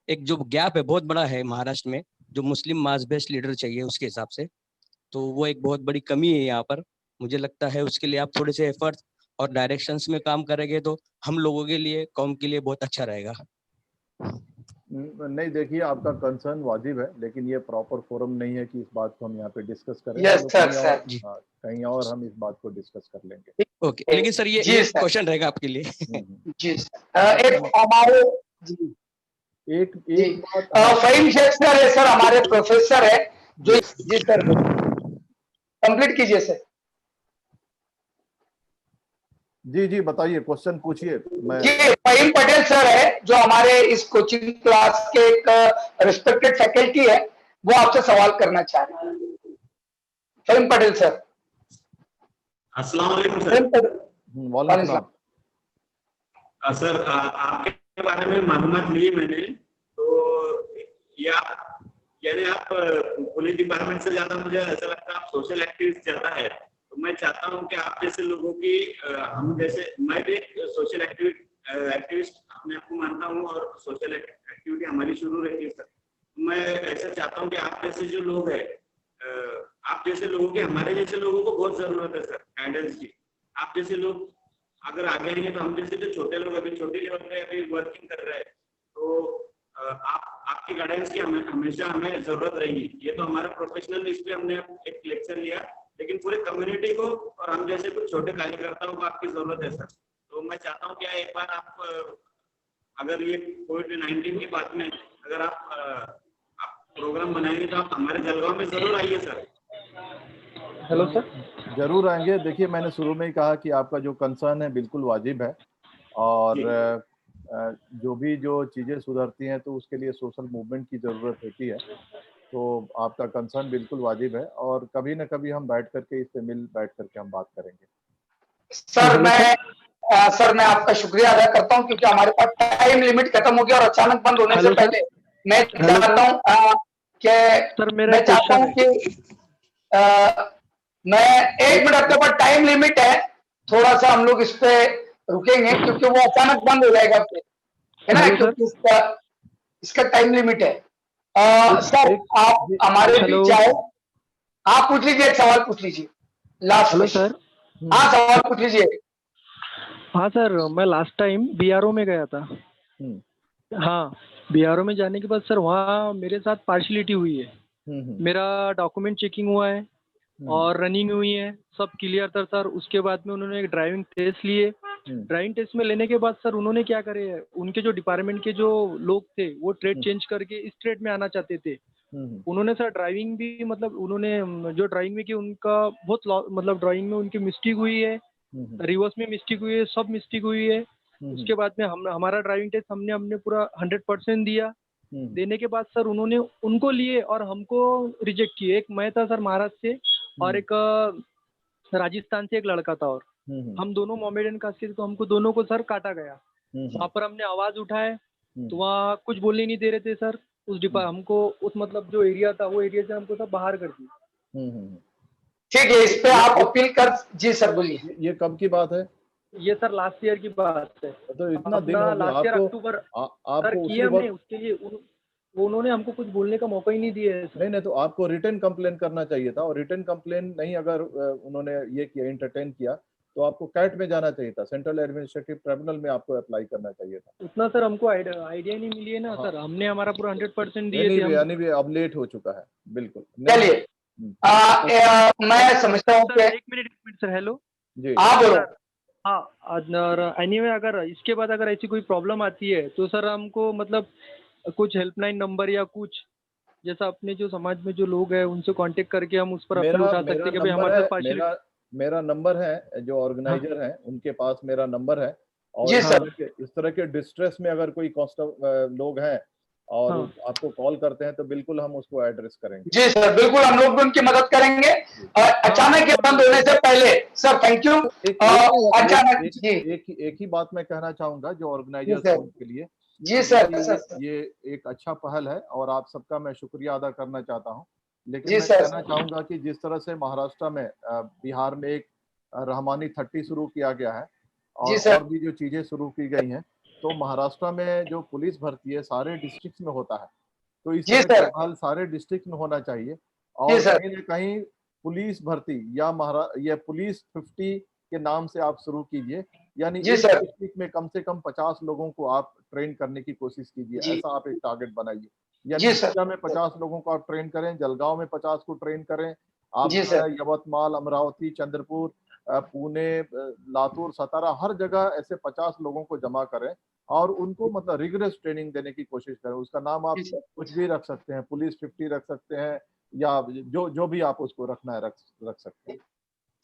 एक जो गैप है बहुत बड़ा है महाराष्ट्र में, जो मुस्लिम मास बेस्ड लीडर चाहिए उसके हिसाब से, तो वो एक बहुत बड़ी कमी है यहाँ पर। मुझे लगता है उसके लिए आप थोड़े से एफर्ट्स और डायरेक्शंस में काम करेंगे तो हम लोगों के लिए, कौम के लिए बहुत अच्छा रहेगा। नहीं, देखिए आपका कंसर्न वाजिब है, लेकिन ये प्रॉपर फोरम नहीं है कि इस बात को हम यहाँ पे डिस्कस करें। यस सर, कहीं और हम इस बात को डिस्कस कर लेंगे। ओके, लेकिन सर ये क्वेश्चन रहेगा आपके लिए। जी सर, एक हमारे जी एक बात फहीम शेख सर है सर, हमारे प्रोफेसर है जो जी सर कंप्लीट कीजिए सर। जी बताइए, क्वेश्चन पूछिए। मैं जी फहीम पटेल सर है जो हमारे इस कोचिंग क्लास के एक रिस्पेक्टेड फैकल्टी है, वो आपसे सवाल करना चाह रहे हैं। फहीम पटेल सर। अस्सलाम वालेकुम सर। वालेकुम सर, आपके बारे में मालूमात मिली मैंने, तो यानी आप पुलिस डिपार्टमेंट से ज्यादा मुझे ऐसा लगता है आप सोशल एक्टिविस्ट ज्यादा है। तो मैं चाहता हूं कि आप जैसे लोगों की हम जैसे, मैं भी सोशल एक्टिविस्ट अपने आप को मानता हूं और सोशल एक्टिविटी हमारी शुरू रही है सर। मैं ऐसा चाहता हूं कि आप जैसे जो लोग हैं, आप जैसे लोगों की, हमारे जैसे लोगों को बहुत जरूरत है सर गाइडेंस की। आप जैसे लोग अगर आगे आएंगे तो हम जैसे जो छोटे लोग अभी छोटी लेवल पे अभी वर्किंग कर रहे हैं, तो आपकी गाइडेंस की हमेशा हमें जरूरत रहेगी। ये तो हमारा प्रोफेशनल, इस पे हमने एक लेक्चर लिया, लेकिन पूरे कम्युनिटी को और हम जैसे कुछ छोटे कार्यकर्ताओं को आपकी जरूरत है सर। तो मैं चाहता हूँ कि एक बार आप अगर ये कोविड-19 की बात में अगर आप प्रोग्राम बनाएंगे तो आप हमारे जलगांव में जरूर आइए सर। Hello sir. जरूर आएंगे। देखिए, मैंने शुरू में ही कहा कि आपका जो कंसर्न है बिल्कुल वाजिब है, और जो चीज़ें सुधरती हैं तो उसके लिए सोशल मूवमेंट की ज़रूरत होती है। तो आपका कंसर्न बिल्कुल वाजिब है, और कभी ना कभी हम बैठ करके इस पे बैठ करके हम बात करेंगे। सर मैं आपका शुक्रिया अदा करता हूं, क्योंकि हमारे पास टाइम लिमिट खत्म हो गया और अचानक बंद होने से पहले मैं चाहता हूं कि मैं 1 मिनट आपके पास टाइम लिमिट है, थोड़ा सा हम लोग इस पे रुकेंगे क्योंकि वो अचानक बंद हो जाएगा है ना, क्योंकि इसका टाइम लिमिट है। सर आप हमारे बीच आए, आप पूछ लीजिए, एक सवाल पूछ लीजिए लास्ट। Hello sir. हाँ सवाल पूछ लीजिए। हाँ सर, मैं लास्ट टाइम बीआरओ में गया था। हाँ, बीआरओ में जाने के बाद सर वहाँ मेरे साथ पार्शलिटी हुई है। मेरा डॉक्यूमेंट चेकिंग हुआ है और रनिंग हुई है, सब क्लियर था सर। उसके बाद में उन्होंने एक ड्राइविंग टेस्ट लिए। ड्राइविंग टेस्ट में लेने के बाद सर उन्होंने क्या करे, उनके जो डिपार्टमेंट के जो लोग थे वो ट्रेड चेंज करके इस ट्रेड में आना चाहते थे। उन्होंने सर ड्राइविंग भी, मतलब उन्होंने जो ड्राइविंग में की उनका बहुत मतलब ड्राइविंग में उनकी मिस्टेक हुई है, रिवर्स में मिस्टेक हुई है, सब मिस्टेक हुई है। उसके बाद में हमारा ड्राइविंग टेस्ट हमने पूरा 100% दिया। देने के बाद सर उन्होंने उनको लिए और हमको रिजेक्ट किए। एक मैं था सर महाराष्ट्र से और एक राजस्थान से एक लड़का था, और हम दोनों मोमेडियन कास्ट के थे, तो हमको दोनों को सर काटा गया। वहाँ पर हमने आवाज उठाए तो वहाँ कुछ बोलने नहीं दे रहे थे सर। हमको उस मतलब जो एरिया था वो एरिया से हमको सब बाहर कर दिया। ठीक है, इस पे आप अपील कर। जी सर बोलिए। ये कब की बात है? ये सर लास्ट ईयर की बात है। तो इतना दिन हो गया लास्ट ईयर आपको, अक्टूबर आपको किया हमने। उसके लिए उन्होंने हमको कुछ बोलने का मौका ही नहीं दिया है। नहीं, तो आपको रिटर्न कंप्लेन करना चाहिए था, और रिटर्न कंप्लेन नहीं अगर उन्होंने ये किया, एंटरटेन किया, तो आपको कैट में जाना चाहिए था, सेंट्रल एडमिनिस्ट्रेटिव ट्रिब्यूनल में आपको अप्लाई करना चाहिए था। उतना सर हमको आइडिया नहीं मिली है ना। सर हमने हमारा पूरा 100% दिए थे। यानी भी अब लेट हो चुका है बिल्कुल। चलिए मैं समझता हूँ कि 1 मिनट सर। हेलो जी, आप बोलो। हाँ, और एनीवे अगर इसके बाद अगर ऐसी कोई प्रॉब्लम आती है तो सर हमको मतलब कुछ हेल्पलाइन नंबर या कुछ जैसा अपने जो समाज में जो लोग हैं उनसे कांटेक्ट करके हम उस पर अपील मेरा उठा सकते मेरा हैं कि भाई नंबर हमारे है, साथ पार्शियलिटी। मेरा नंबर है, जो ऑर्गेनाइजर हैं उनके पास मेरा नंबर है। और जी सर। इस तरह के डिस्ट्रेस में अगर कोई लोग हैं और हाँ। आपको कॉल करते हैं तो बिल्कुल हम उसको एड्रेस करेंगे। जी सर, बिल्कुल हम लोग भी उनकी मदद करेंगे। और अचानक ये बंद होने से पहले सर, थैंक यू। अचानक जी एक ही बात मैं कहना चाहूंगा जो जी ऑर्गेनाइजर्स सर। हैं उनके लिए, जी सर। कि ये एक अच्छा पहल है और आप सबका मैं शुक्रिया अदा करना चाहता हूं। लेकिन जी मैं सर। कहना चाहूंगा कि जिस तरह से महाराष्ट्र में बिहार में एक रहमानी 30 शुरू किया गया है जी सर। और भी जो चीजें शुरू की गई हैं, तो महाराष्ट्र में जो पुलिस भर्ती है सारे डिस्ट्रिक्ट में होता है, तो इस जी तरह की सर। पहल सारे डिस्ट्रिक्ट में होना चाहिए। जी और सर। कहीं ना कहीं पुलिस भर्ती या पुलिस 50 के नाम से आप शुरू कीजिए, यानी जी एक सर। डिस्ट्रिक्ट में कम से कम 50 लोगों को आप ट्रेन करने की कोशिश कीजिए, जी ऐसा आप एक टारगेट बनाइए। यानी जी सर। जिला में 50 लोगों को आप ट्रेन करें, जलगांव में 50 को ट्रेन करें, आप जी जो सर। है यवतमाल, अमरावती, चंद्रपुर, पुणे, लातूर, सतारा, हर जगह ऐसे 50 लोगों को जमा करें और उनको मतलब रिगरस ट्रेनिंग देने की कोशिश करें। उसका नाम आप जी सर। कुछ भी रख सकते हैं, पुलिस 50 रख सकते हैं, या जो जो भी आप उसको रखना है रख सकते हैं।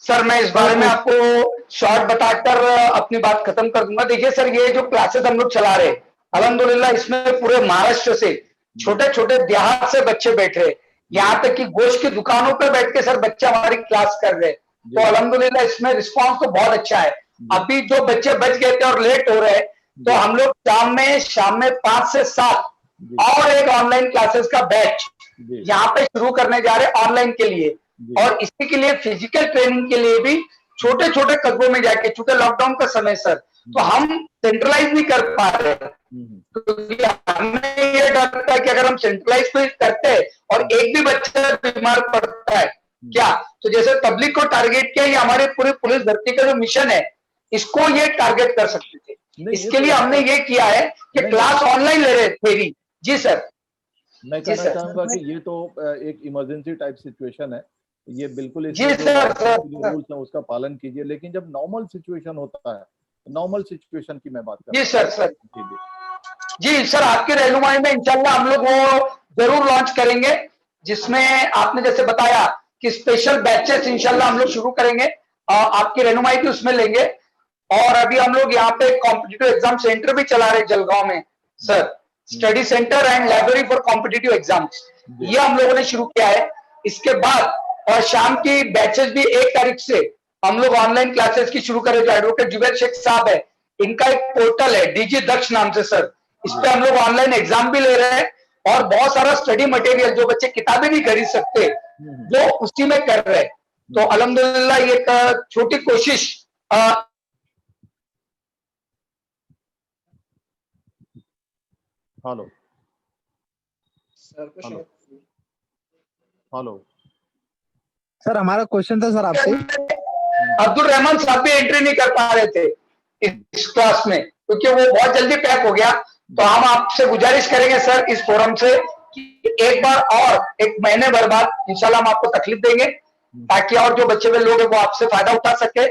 सर मैं इस बारे में आपको शॉर्ट बताकर अपनी बात खत्म कर दूंगा। देखिए सर, ये जो क्लासेस हम लोग चला रहे, अल्हम्दुलिल्लाह इसमें पूरे महाराष्ट्र से छोटे छोटे देहात से बच्चे बैठ रहे, यहाँ तक कि गोश्त की दुकानों पर बैठ के सर बच्चे हमारी क्लास कर रहे। तो अल्हम्दुलिल्लाह इसमें रिस्पांस तो बहुत अच्छा है। अभी जो बच्चे बच गए थे और लेट हो रहे, तो हम लोग शाम में 5 से 7 और एक ऑनलाइन क्लासेस का बैच यहाँ पे शुरू करने जा रहे हैं ऑनलाइन के लिए। और इसी के लिए फिजिकल ट्रेनिंग के लिए भी छोटे छोटे कस्बों में जाके, चूंकि लॉकडाउन का समय सर, तो हम सेंट्रलाइज नहीं कर पा रहे, क्योंकि हमें ये डर था कि अगर हम सेंट्रलाइज करते और एक भी बच्चा बीमार पड़ता है क्या, तो जैसे पब्लिक को टारगेट किया, ये हमारे पूरे पुलिस भर्ती का जो मिशन है इसको ये टारगेट कर सकते थे। इसके लिए हमने ये किया है कि क्लास ऑनलाइन ले रहे थे। जी सर। मैं कहना चाहूंगा कि ये तो एक इमरजेंसी टाइप सिचुएशन है, ये बिल्कुल जी इसमें जो सर। लॉकडाउन के जो रूल्स हैं उसका पालन कीजिए। लेकिन जब नॉर्मल सिचुएशन होता है, नॉर्मल सिचुएशन की मैं बात कर जी रहा सर। जी सर, आपके रहनुमाई में इंशाल्लाह हम लोग वो जरूर लॉन्च करेंगे, जिसमें आपने जैसे बताया कि स्पेशल बैचेस इंशाल्लाह हम लोग शुरू करेंगे, आपकी रहनुमाई भी उसमें लेंगे। और अभी हम लोग यहाँ पे कॉम्पिटिटिव एग्जाम सेंटर भी चला रहे जलगांव में sir, study centre and library for competitive exams, ये हम लोगों ने शुरू किया है। इसके बाद और शाम की बैचेस भी 1 तारीख से हम लोग ऑनलाइन क्लासेस की शुरू करें। जो एडवोकेट जुबैर शेख साहब है, इनका एक पोर्टल है डीजी दक्ष नाम से सर, इस पे हम लोग ऑनलाइन एग्जाम भी ले रहे हैं और बहुत सारा स्टडी मटेरियल जो बच्चे किताबें नहीं खरीद सकते वो उसी में कर रहे हैं। तो अल्हम्दुलिल्लाह ये एक छोटी कोशिश। हेलो हेलो सर हमारा क्वेश्चन था सर आपसे। अब्दुल रहमान साहब भी एंट्री नहीं कर पा रहे थे इस क्लास में, क्योंकि वो बहुत जल्दी पैक हो गया। तो हम आपसे गुजारिश करेंगे सर इस फोरम से कि एक बार और एक महीने भर बाद इंशाल्लाह हम आपको तकलीफ देंगे, ताकि और जो बच्चे हुए लोग हैं वो आपसे फायदा उठा सके।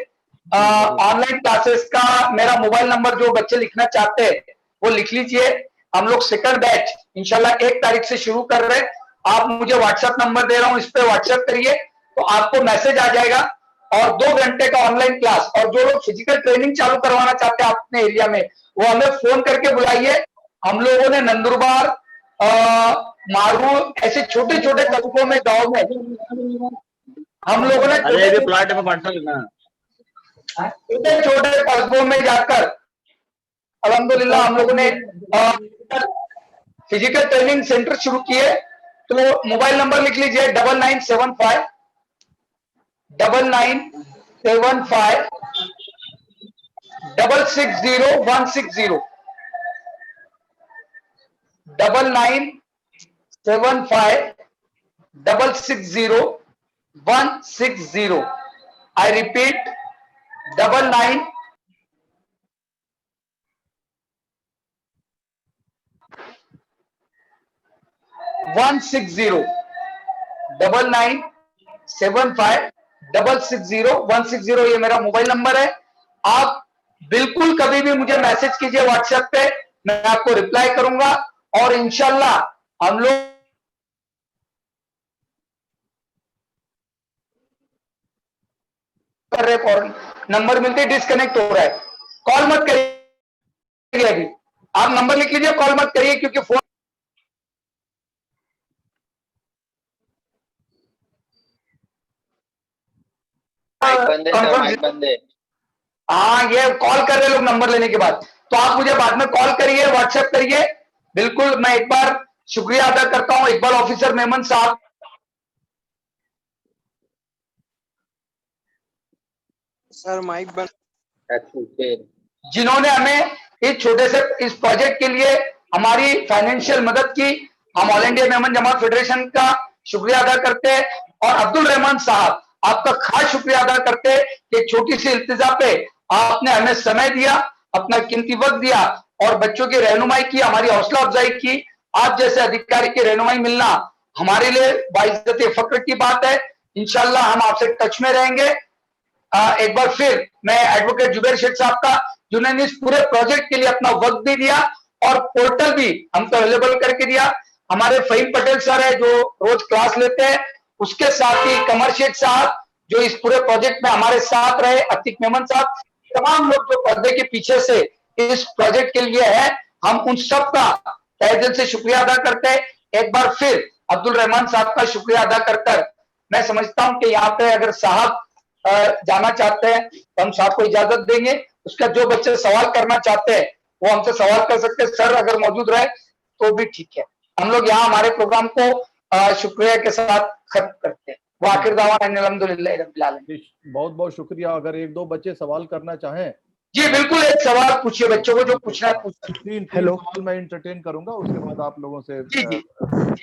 ऑनलाइन क्लासेस का मेरा मोबाइल नंबर जो बच्चे लिखना चाहते हैं वो लिख लीजिए। हम लोग सेकंड बैच इंशाल्लाह 1 तारीख से शुरू कर रहे हैं। आप मुझे व्हाट्सएप नंबर दे रहा हूं, इस पे व्हाट्सएप करिए तो आपको मैसेज आ जाएगा। और 2 घंटे का ऑनलाइन क्लास, और जो लोग फिजिकल ट्रेनिंग चालू करवाना चाहते हैं अपने एरिया में, वो हमें फोन करके बुलाइए। हम लोगों ने नंदुरबार, मारू, ऐसे छोटे छोटे कस्बों में, गाँव में हम लोगों ने प्लाट में बांटना लेना, छोटे छोटे कस्बों में जाकर अल्हम्दुलिल्लाह हम लोगों ने फिजिकल ट्रेनिंग सेंटर शुरू किए। तो मोबाइल नंबर लिख लीजिए 9975 660 160 9975 660 160। I repeat 99 160 9975 660 160, ये मेरा मोबाइल नंबर है। आप बिल्कुल कभी भी मुझे मैसेज कीजिए व्हाट्सएप पे, मैं आपको रिप्लाई करूंगा और इंशाल्लाह हम लोग कर रहे फौरन नंबर मिलते डिस्कनेक्ट हो रहा है, कॉल मत करिए अभी, आप नंबर लिख लीजिए, कॉल मत करिए क्योंकि फोन माइक बंद है। हाँ, ये कॉल कर रहे लोग नंबर लेने के बाद, तो आप मुझे बाद में कॉल करिए, व्हाट्सएप करिए। बिल्कुल, मैं एक बार शुक्रिया अदा करता हूं इकबाल ऑफिसर मेमन साहब, सर माइक बंद, जिन्होंने हमें इस छोटे से इस प्रोजेक्ट के लिए हमारी फाइनेंशियल मदद की। हम ऑल इंडिया मेमन जमात फेडरेशन का शुक्रिया अदा करते हैं और अब्दुल रहमान साहब आपका खास शुक्रिया अदा करते हैं कि छोटी सी इल्तिजा पे आपने हमें समय दिया, अपना कीमती वक्त दिया और बच्चों की रहनुमाई की, हमारी हौसला अफजाई की। आप जैसे अधिकारी की रहनुमाई मिलना हमारे लिए बाइज्जत फख्र की बात है। इंशाल्लाह हम आपसे टच में रहेंगे। एक बार फिर मैं एडवोकेट जुबैर शेख साहब का, जिन्होंने इस पूरे प्रोजेक्ट के लिए अपना वक्त भी दिया और पोर्टल भी हमको अवेलेबल करके दिया। हमारे फहीम पटेल सर है जो रोज क्लास लेते हैं, उसके साथ ही कमर शेख साहब जो इस पूरे प्रोजेक्ट में हमारे साथ रहे, अतीक मेमन साहब, तमाम लोग जो पर्दे के पीछे से इस प्रोजेक्ट के लिए है, हम उन सब का तहे दिल से शुक्रिया अदा करते हैं। एक बार फिर अब्दुल रहमान साहब का शुक्रिया अदा कर मैं समझता हूं कि यहाँ पे अगर साहब जाना चाहते हैं तो हम साहब को इजाजत देंगे। उसका जो बच्चे सवाल करना चाहते हैं वो हमसे सवाल कर सकते हैं, सर अगर मौजूद रहे तो भी ठीक है। हम लोग यहाँ हमारे प्रोग्राम को शुक्रिया के साथ खत्म करते हैं। वो आखिर दावान अल्हम्दुलिल्लाह रब्बिल आलमीन। बहुत बहुत शुक्रिया। अगर एक दो बच्चे सवाल करना चाहें, जी बिल्कुल, एक सवाल पूछिए, बच्चों को जो पूछना है पूछ सकते हैं। तीन हेलो। सवाल मैं एंटरटेन करूंगा, उसके बाद आप लोगों से जी जी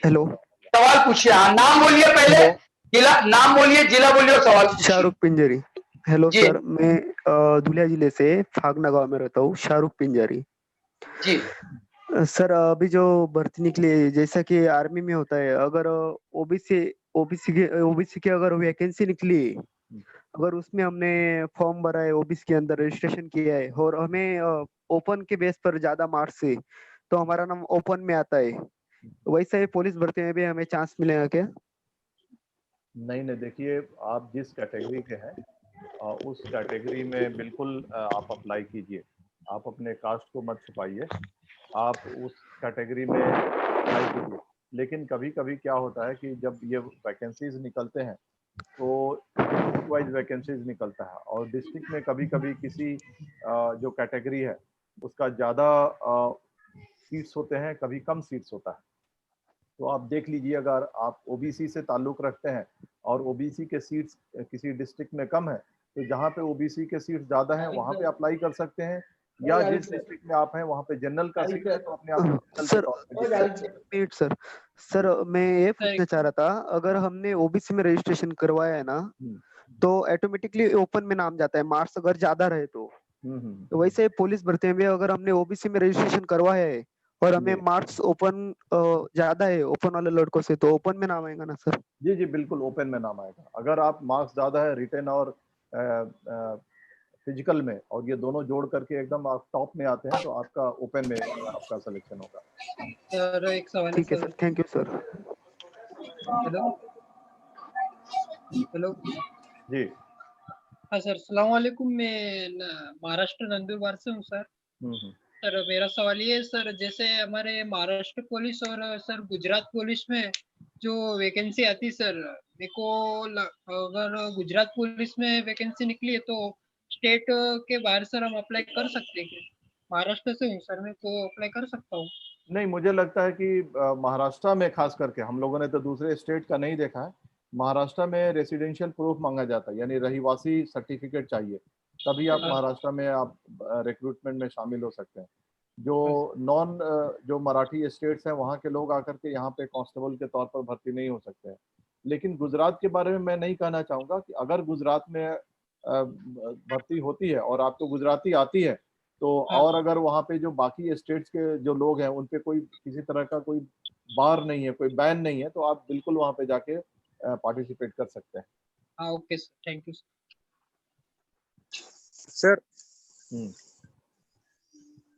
हेलो। सवाल पूछिए। हाँ, नाम बोलिए पहले, हेलो। जिला नाम बोलिए, जिला बोलिए और सवाल पूछिए। शाहरुख पिंजरी। हेलो जी। सर, मैं धुलिया जिले से फागना गांव में रहता हूँ, शाहरुख पिंजरी। जी सर अभी जो भर्ती निकली है, जैसा कि आर्मी में होता है, अगर ओबीसी ओबीसी की अगर वैकेंसी निकली, अगर उसमें हमने फॉर्म भरा है, ओबीसी के अंदर रजिस्ट्रेशन किया है और हमें ओपन के बेस पर ज्यादा मार्क्स है तो हमारा नाम ओपन में आता है, वैसा ही पुलिस भर्ती में भी हमें चांस मिलेगा क्या? नहीं नहीं, देखिए आप जिस कैटेगरी के हैं उस कैटेगरी में बिल्कुल आप अप्लाई कीजिए। आप अपने कास्ट को मत छुपाइए, आप उस कैटेगरी में अप्लाई कीजिए। लेकिन कभी कभी क्या होता है कि जब ये वैकेंसीज निकलते हैं तो डिस्ट्रिक्ट वाइज वैकेंसीज निकलता है और डिस्ट्रिक्ट में कभी कभी किसी जो कैटेगरी है उसका ज़्यादा सीट्स होते हैं, कभी कम सीट्स होता है। तो आप देख लीजिए, अगर आप ओबीसी से ताल्लुक रखते हैं और ओबीसी के सीट्स किसी डिस्ट्रिक्ट में कम है तो जहाँ पे ओबीसी के सीट्स ज़्यादा हैं वहाँ पे अप्लाई कर सकते हैं, या जिस डिस्ट्रिक्ट में आप हैं वहाँ पे जनरल का सीट है तो अपने आप सर वेट सर, सर मैं ये पूछना चाह रहा था, अगर हमने ओबीसी में रजिस्ट्रेशन करवाया है ना तो ऑटोमेटिकली ओपन में नाम जाता है, मार्क्स अगर ज्यादा रहे तो वैसे पुलिस भर्ती में भी अगर हमने ओबीसी में रजिस्ट्रेशन करवाया है और हमें मार्क्स ओपन ज्यादा है ओपन वाले लड़कों से, तो ओपन में नाम आएगा ना सर? जी जी बिल्कुल, ओपन में नाम आएगा। अगर आप मार्क्स ज़्यादा है रिटन और फिजिकल में, और ये दोनों जोड़ करके एकदम आप टॉप में आते हैं तो आपका ओपन में आपका सिलेक्शन होगा। सर एक सवाल है ठीक है sir, thank you sir. Hello hello. जी हाँ सर, सलाम वालेकुम। मैं महाराष्ट्र नंदुरबार से हूँ सर। सर मेरा सवाल ये है सर, जैसे हमारे महाराष्ट्र पुलिस और सर गुजरात पुलिस में जो वैकेंसी आती सर, मेरे को अगर गुजरात पुलिस में वैकेंसी निकली है तो स्टेट के बाहर सर हम अप्लाई कर सकते हैं क्या? महाराष्ट्र से हूँ सर, मैं तो अप्लाई कर सकता हूँ? नहीं, मुझे लगता है कि महाराष्ट्र में खास करके, हम लोगों ने तो दूसरे स्टेट का नहीं देखा है, महाराष्ट्र में रेसिडेंशियल प्रूफ मांगा जाता है, यानी रहिवासी सर्टिफिकेट चाहिए, तभी आप महाराष्ट्र में आप रिक्रूटमेंट में शामिल हो सकते हैं। जो नॉन जो मराठी स्टेट्स हैं वहाँ के लोग आकर के यहाँ पे कांस्टेबल के तौर पर भर्ती नहीं हो सकते हैं। लेकिन गुजरात के बारे में मैं नहीं कहना चाहूँगा कि अगर गुजरात में भर्ती होती है और आपको गुजराती आती है तो, और अगर वहाँ पे जो बाकी स्टेट्स के जो लोग हैं उन पे कोई किसी तरह का कोई बार नहीं है, कोई बैन नहीं है, तो आप बिल्कुल वहाँ पे जाके पार्टिसिपेट कर सकते हैं। हाँ okay sir, thank you sir.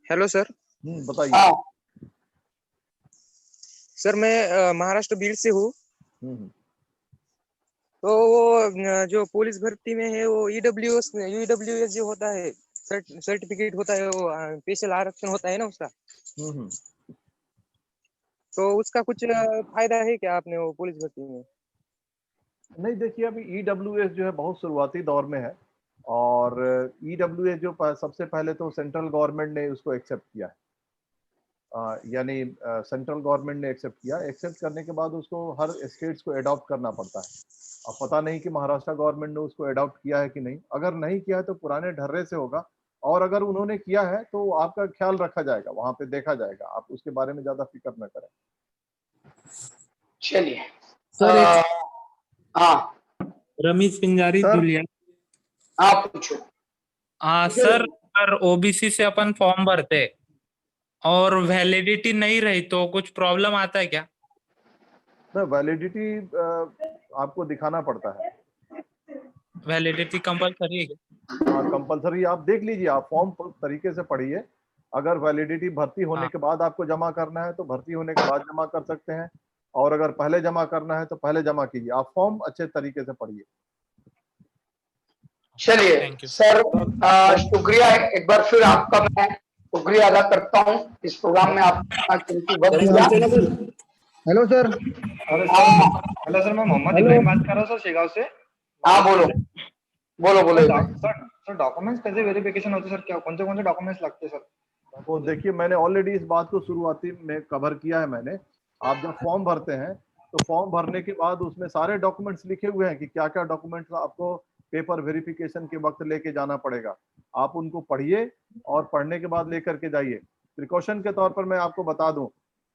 Hello sir. बताइए। हाँ सर मैं महाराष्ट्र बीड़ से हूँ। तो वो जो पुलिस भर्ती में है वो ईडब्ल्यूएस जो होता है, सर्टिफिकेट होता है, वो स्पेशल आरक्षण होता है ना उसका। तो उसका कुछ फायदा है क्या आपने वो पुलिस भर्ती में? नहीं, देखिए अभी ईडब्ल्यूएस जो है बहुत शुरुआती दौर में है, और ईडब्ल्यूएस जो सबसे पहले तो सेंट्रल गवर्नमेंट ने उसको एक्सेप्ट किया है, यानी सेंट्रल गवर्नमेंट ने एक्सेप्ट किया। एक्सेप्ट करने के बाद उसको हर स्टेट्स को अडॉप्ट करना पड़ता है। अब पता नहीं कि महाराष्ट्र गवर्नमेंट ने उसको अडॉप्ट किया है कि नहीं। अगर नहीं किया है तो पुराने ढर्रे से होगा, और अगर उन्होंने किया है तो आपका ख्याल रखा जाएगा, वहां पे देखा जाएगा। आप उसके बारे में ज्यादा फिक्र न करें। चलिए सर हाँ रमेश पिंजारी जुलिया। हाँ पूछो। हाँ सर, अगर ओबीसी से अपन फॉर्म भरते और वैलिडिटी नहीं रही तो कुछ प्रॉब्लम आता है क्या? ना, वैलिडिटी आपको दिखाना पड़ता है। वैलिडिटी कंपलसरी है क्या? हाँ कंपलसरी। आप देख लीजिए, आप फॉर्म तरीके से पढ़िए। अगर वैलिडिटी भर्ती होने के बाद आपको जमा करना है तो भर्ती होने के बाद जमा कर सकते हैं, और अगर पहले जमा करना है तो पहले जमा कीजिए। आप फॉर्म अच्छे तरीके से पढ़िए। चलिए सर, शुक्रिया एक बार फिर आपका मैं शुक्रिया अदा करता हूँ इस प्रोग्राम में आपका कीमती वक्त दिया। Hello sir. हेलो सर, मैं मोहम्मद इब्राहिम बात कर रहा हूँ सर, शेगांव से। हाँ बोलो बोलो बोलो। सर डॉक्यूमेंट्स कैसे वेरिफिकेशन होते हैं सर? क्या कौन से डॉक्यूमेंट्स लगते हैं सर? वो देखिए, मैंने ऑलरेडी इस बात को शुरुआती में कवर किया है मैंने। आप जब फॉर्म भरते हैं तो फॉर्म भरने के बाद उसमें सारे डॉक्यूमेंट्स लिखे हुए हैं कि क्या क्या डॉक्यूमेंट्स आपको पेपर वेरिफिकेशन के वक्त लेके जाना पड़ेगा। आप उनको पढ़िए और पढ़ने के बाद लेकर के जाइए। प्रिकॉशन के तौर पर मैं आपको बता दूं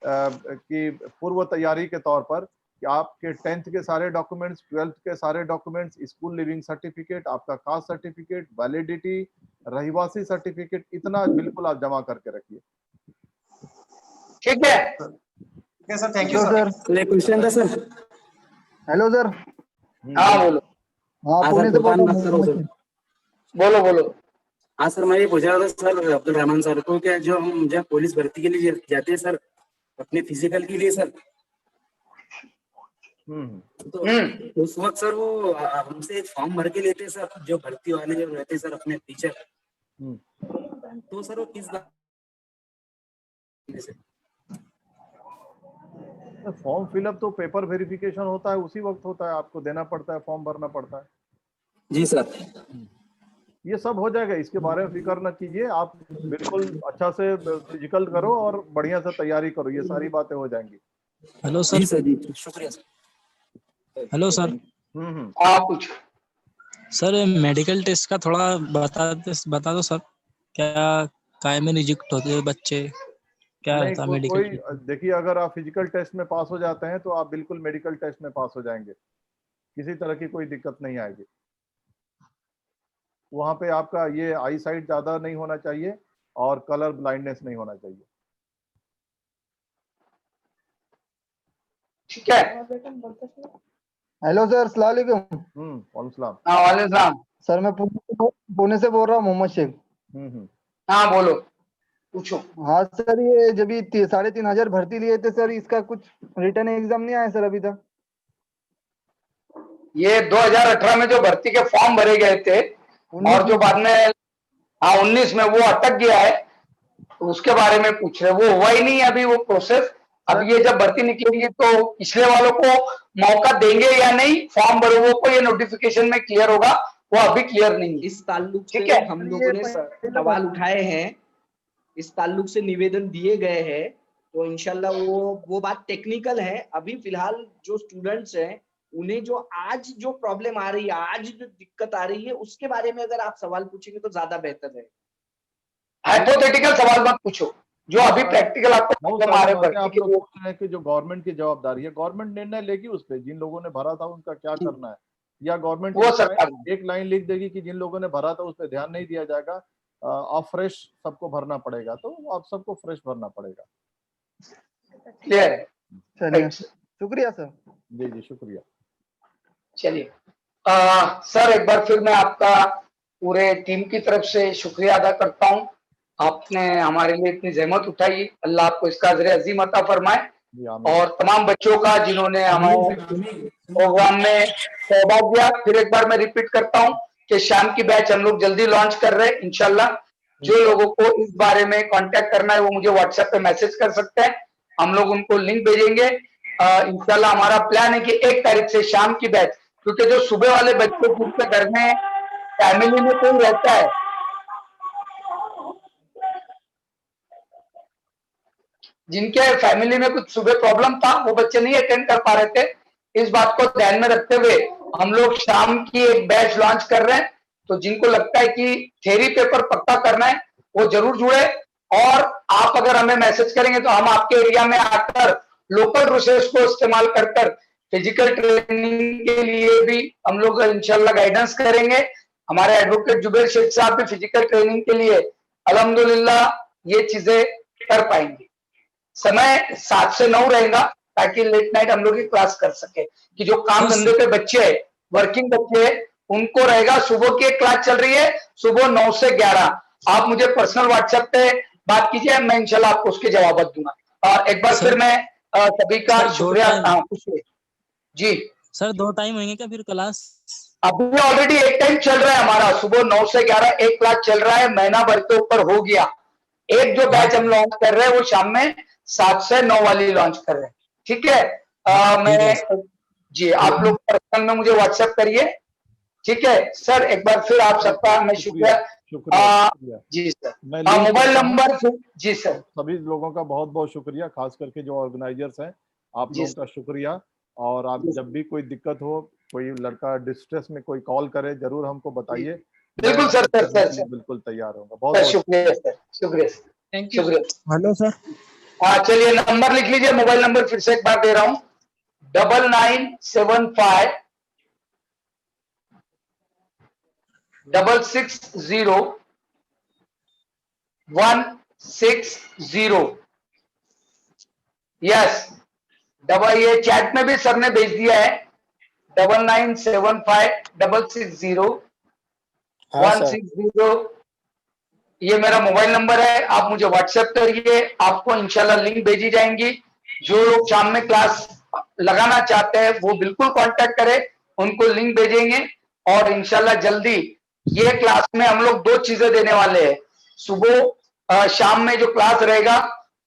कि पूर्व तैयारी के तौर पर कि आपके 10th के सारे डॉक्यूमेंट्स, 12th के सारे डॉक्यूमेंट्स, स्कूल लिविंग सर्टिफिकेट, आपका कास्ट सर्टिफिकेट, वैलिडिटी, रहिवासी सर्टिफिकेट, इतना बिल्कुल आप जमा करके रखिए। ठीक है sir, thank you sir. Question था सर। Hello sir. हाँ बोलो। हाँ पुणे से बोल रहा हूँ। बोलो बोलो। हाँ सर, मैं ये पूछ रहा था सर अब्दुल रहमान सर को, क्या जो हम जब पुलिस भर्ती के लिए जाते हैं सर अपने फिजिकल के लिए सर, तो उस वक्त सर वो हमसे फॉर्म भर के लेते हैं सर, जो भर्ती वाले जो रहते हैं सर अपने टीचर, तो सर वो किस फॉर्म फिलअप तो पेपर वेरिफिकेशन होता है उसी वक्त होता है, आपको देना पड़ता है, फॉर्म भरना पड़ता है। जी सर। ये सब हो जाएगा, इसके बारे में फिक्र न कीजिए। आप बिल्कुल अच्छा से फिजिकल करो और बढ़िया से तैयारी करो, ये सारी बातें हो जाएंगी। Hello sir. जी शुक्रिया सर। Hello sir. कुछ सर मेडिकल टेस्ट का थोड़ा बता दो सर, क्या काय में रिजेक्ट होते हैं बच्चे, क्या रहता है मेडिकल? कोई देखिए, अगर आप फिजिकल टेस्ट में पास हो जाते हैं तो आप बिल्कुल मेडिकल टेस्ट में पास हो जाएंगे, किसी तरह की कोई दिक्कत नहीं आएगी। वहां पे आपका ये आई साइट ज्यादा नहीं होना चाहिए और कलर ब्लाइंडनेस नहीं होना चाहिए। ठीक है। हेलो सर, अस्सलाम वालेकुम। वालेकुम सलाम। वालेकुम सलाम। सर मैं पुणे से बोल रहा हूँ, मोहम्मद शेख। हाँ बोलो पूछो। हाँ सर, ये जब ये 3,500 भर्ती लिए थे सर, इसका कुछ रिटर्न एग्जाम नहीं आया सर अभी तक? ये 2018 में जो भर्ती के फॉर्म भरे गए थे और जो बाद में 19 में वो अटक गया है, तो उसके बारे में पूछ रहे। वो हुआ ही नहीं अभी वो प्रोसेस। अब ये जब भर्ती निकलेगी तो पिछले वालों को मौका देंगे या नहीं, फॉर्म भरों को ये नोटिफिकेशन में क्लियर होगा, वो अभी क्लियर नहीं। इस ताल्लुक से हम लोगों ने सवाल उठाए हैं, इस ताल्लुक से निवेदन दिए गए हैं, तो इंशाल्लाह वो बात टेक्निकल है। अभी फिलहाल जो स्टूडेंट्स हैं उन्हें जो आज जो प्रॉब्लम आ रही है, आज जो दिक्कत आ रही है, उसके बारे में अगर आप सवाल पूछेंगे तो ज्यादा बेहतर है। हाइपोथेटिकल सवाल मत पूछो, जो अभी प्रैक्टिकल आपको कि जो गवर्नमेंट की जवाबदारी है, गवर्नमेंट निर्णय लेगी उस पर, जिन लोगों ने भरा था उनका क्या करना है, या गवर्नमेंट एक लाइन लिख देगी कि जिन लोगों ने भरा था उस पर ध्यान नहीं दिया जाएगा, आप फ्रेश सबको भरना पड़ेगा, तो आप सबको फ्रेश भरना पड़ेगा। क्लियर है? चलिए शुक्रिया सर। जी शुक्रिया। चलिए सर, एक बार फिर मैं आपका पूरे टीम की तरफ से शुक्रिया अदा करता हूँ। आपने हमारे लिए इतनी जहमत उठाई, अल्लाह आपको इसका अजर अजीम अता फरमाए। और तमाम बच्चों का जिन्होंने हमारे प्रोग्राम में सहभाग दिया, फिर एक बार मैं रिपीट करता हूँ कि शाम की बैच हम लोग जल्दी लॉन्च कर रहे हैं इंशाल्लाह। जो लोगों को इस बारे में कांटेक्ट करना है वो मुझे व्हाट्सएप पे मैसेज कर सकते हैं, हम लोग उनको लिंक भेजेंगे। इंशाल्लाह हमारा प्लान है कि 1 तारीख से शाम की बैच, क्योंकि जो सुबह वाले बच्चे जिनके घर में फैमिली में कोई रहता है, जिनके फैमिली में कुछ सुबह प्रॉब्लम था, वो बच्चे नहीं अटेंड कर पा रहे थे, इस बात को ध्यान में रखते हुए हम लोग शाम की एक बैच लॉन्च कर रहे हैं। तो जिनको लगता है कि थ्योरी पेपर पक्का करना है वो जरूर जुड़े, और आप अगर हमें मैसेज करेंगे तो हम आपके एरिया में आकर लोकल रिसोर्स को इस्तेमाल कर फिजिकल ट्रेनिंग के लिए भी हम लोग इंशाल्लाह गाइडेंस करेंगे। हमारे एडवोकेट जुबेर शेख साहब भी फिजिकल ट्रेनिंग के लिए अल्हम्दुलिल्लाह ये चीजें कर पाएंगे। समय 7 से 9 रहेगा ताकि लेट नाइट हम लोग क्लास कर सके, कि जो काम धंधे पे बच्चे है, वर्किंग बच्चे है, उनको रहेगा। सुबह की एक क्लास चल रही है, सुबह 9 से 11। आप मुझे पर्सनल व्हाट्सएप पे बात कीजिए, मैं इंशाल्लाह आपको उसके जवाब दूंगा। एक बार फिर मैं सभी का शुक्रिया। जी सर 2 टाइम होंगे क्या फिर क्लास? अभी ऑलरेडी एक टाइम चल रहा है हमारा, सुबह 9 से 11 एक क्लास चल रहा है, महीना भर के ऊपर हो गया। एक जो बैच हम लॉन्च कर रहे हैं वो शाम में 7 से 9 वाली लॉन्च कर रहे हैं, ठीक है। मैं जी आप लोग पर्सनल में मुझे व्हाट्सएप करिए, ठीक है सर। एक बार फिर आप सबका मैं शुक्रिया जी सर। मोबाइल नंबर जी सर। सभी लोगों का बहुत बहुत शुक्रिया, खास करके जो ऑर्गेनाइजर्स हैं, आप लोगों का शुक्रिया। और आप जब भी कोई दिक्कत हो, कोई लड़का डिस्ट्रेस में कोई कॉल करे, जरूर हमको बताइए। बिल्कुल सर, बिल्कुल तैयार होगा। बहुत शुक्रिया सर, शुक्रिया, थैंक यू। Hello sir. हाँ चलिए नंबर लिख लीजिए, मोबाइल नंबर फिर से एक बार दे रहा हूँ, 9975 660 160। यस, ये चैट में भी सर ने भेज दिया है, 9975 660 160। ये मेरा मोबाइल नंबर है, आप मुझे व्हाट्सएप करिए, आपको इंशाल्लाह लिंक भेजी जाएंगी। जो लोग शाम में क्लास लगाना चाहते हैं वो बिल्कुल कांटेक्ट करें, उनको लिंक भेजेंगे। और इंशाल्लाह जल्दी ये क्लास में हम लोग 2 चीजें देने वाले हैं। सुबह शाम में जो क्लास रहेगा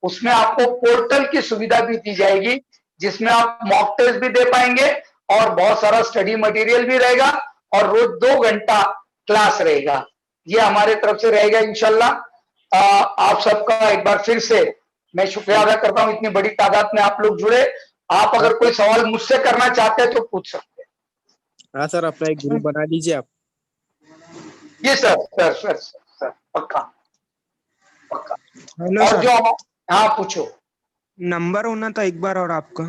उसमें आपको पोर्टल की सुविधा भी दी जाएगी, जिसमें आप मॉक टेस्ट भी दे पाएंगे और बहुत सारा स्टडी मटेरियल भी रहेगा, और रोज 2 घंटा क्लास रहेगा। ये हमारे तरफ से रहेगा इंशाल्लाह। आप सबका एक बार फिर से मैं शुक्रिया अदा करता हूँ, इतनी बड़ी तादाद में आप लोग जुड़े। आप अगर कोई सवाल मुझसे करना चाहते हैं तो पूछ सकते हैं। हाँ सर, अपना एक ग्रुप बना लीजिए आप। जी सर, सर पक्का। हेलो और सर। जो हाँ पूछो। नंबर होना था एक बार और आपका।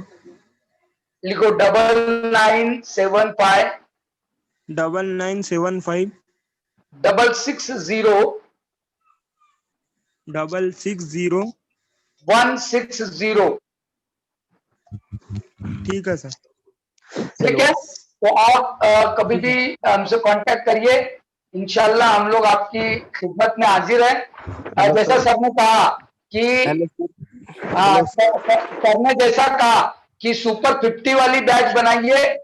लिखो 9975 9975 660 660 160। ठीक है सर। ठीक है, तो आप कभी भी हमसे कांटेक्ट करिए, इंशाल्लाह हम लोग आपकी खिदमत में हाजिर है। जैसा सर ने कहा कि सर ने जैसा कहा कि सुपर 50 वाली बैच बनाइए,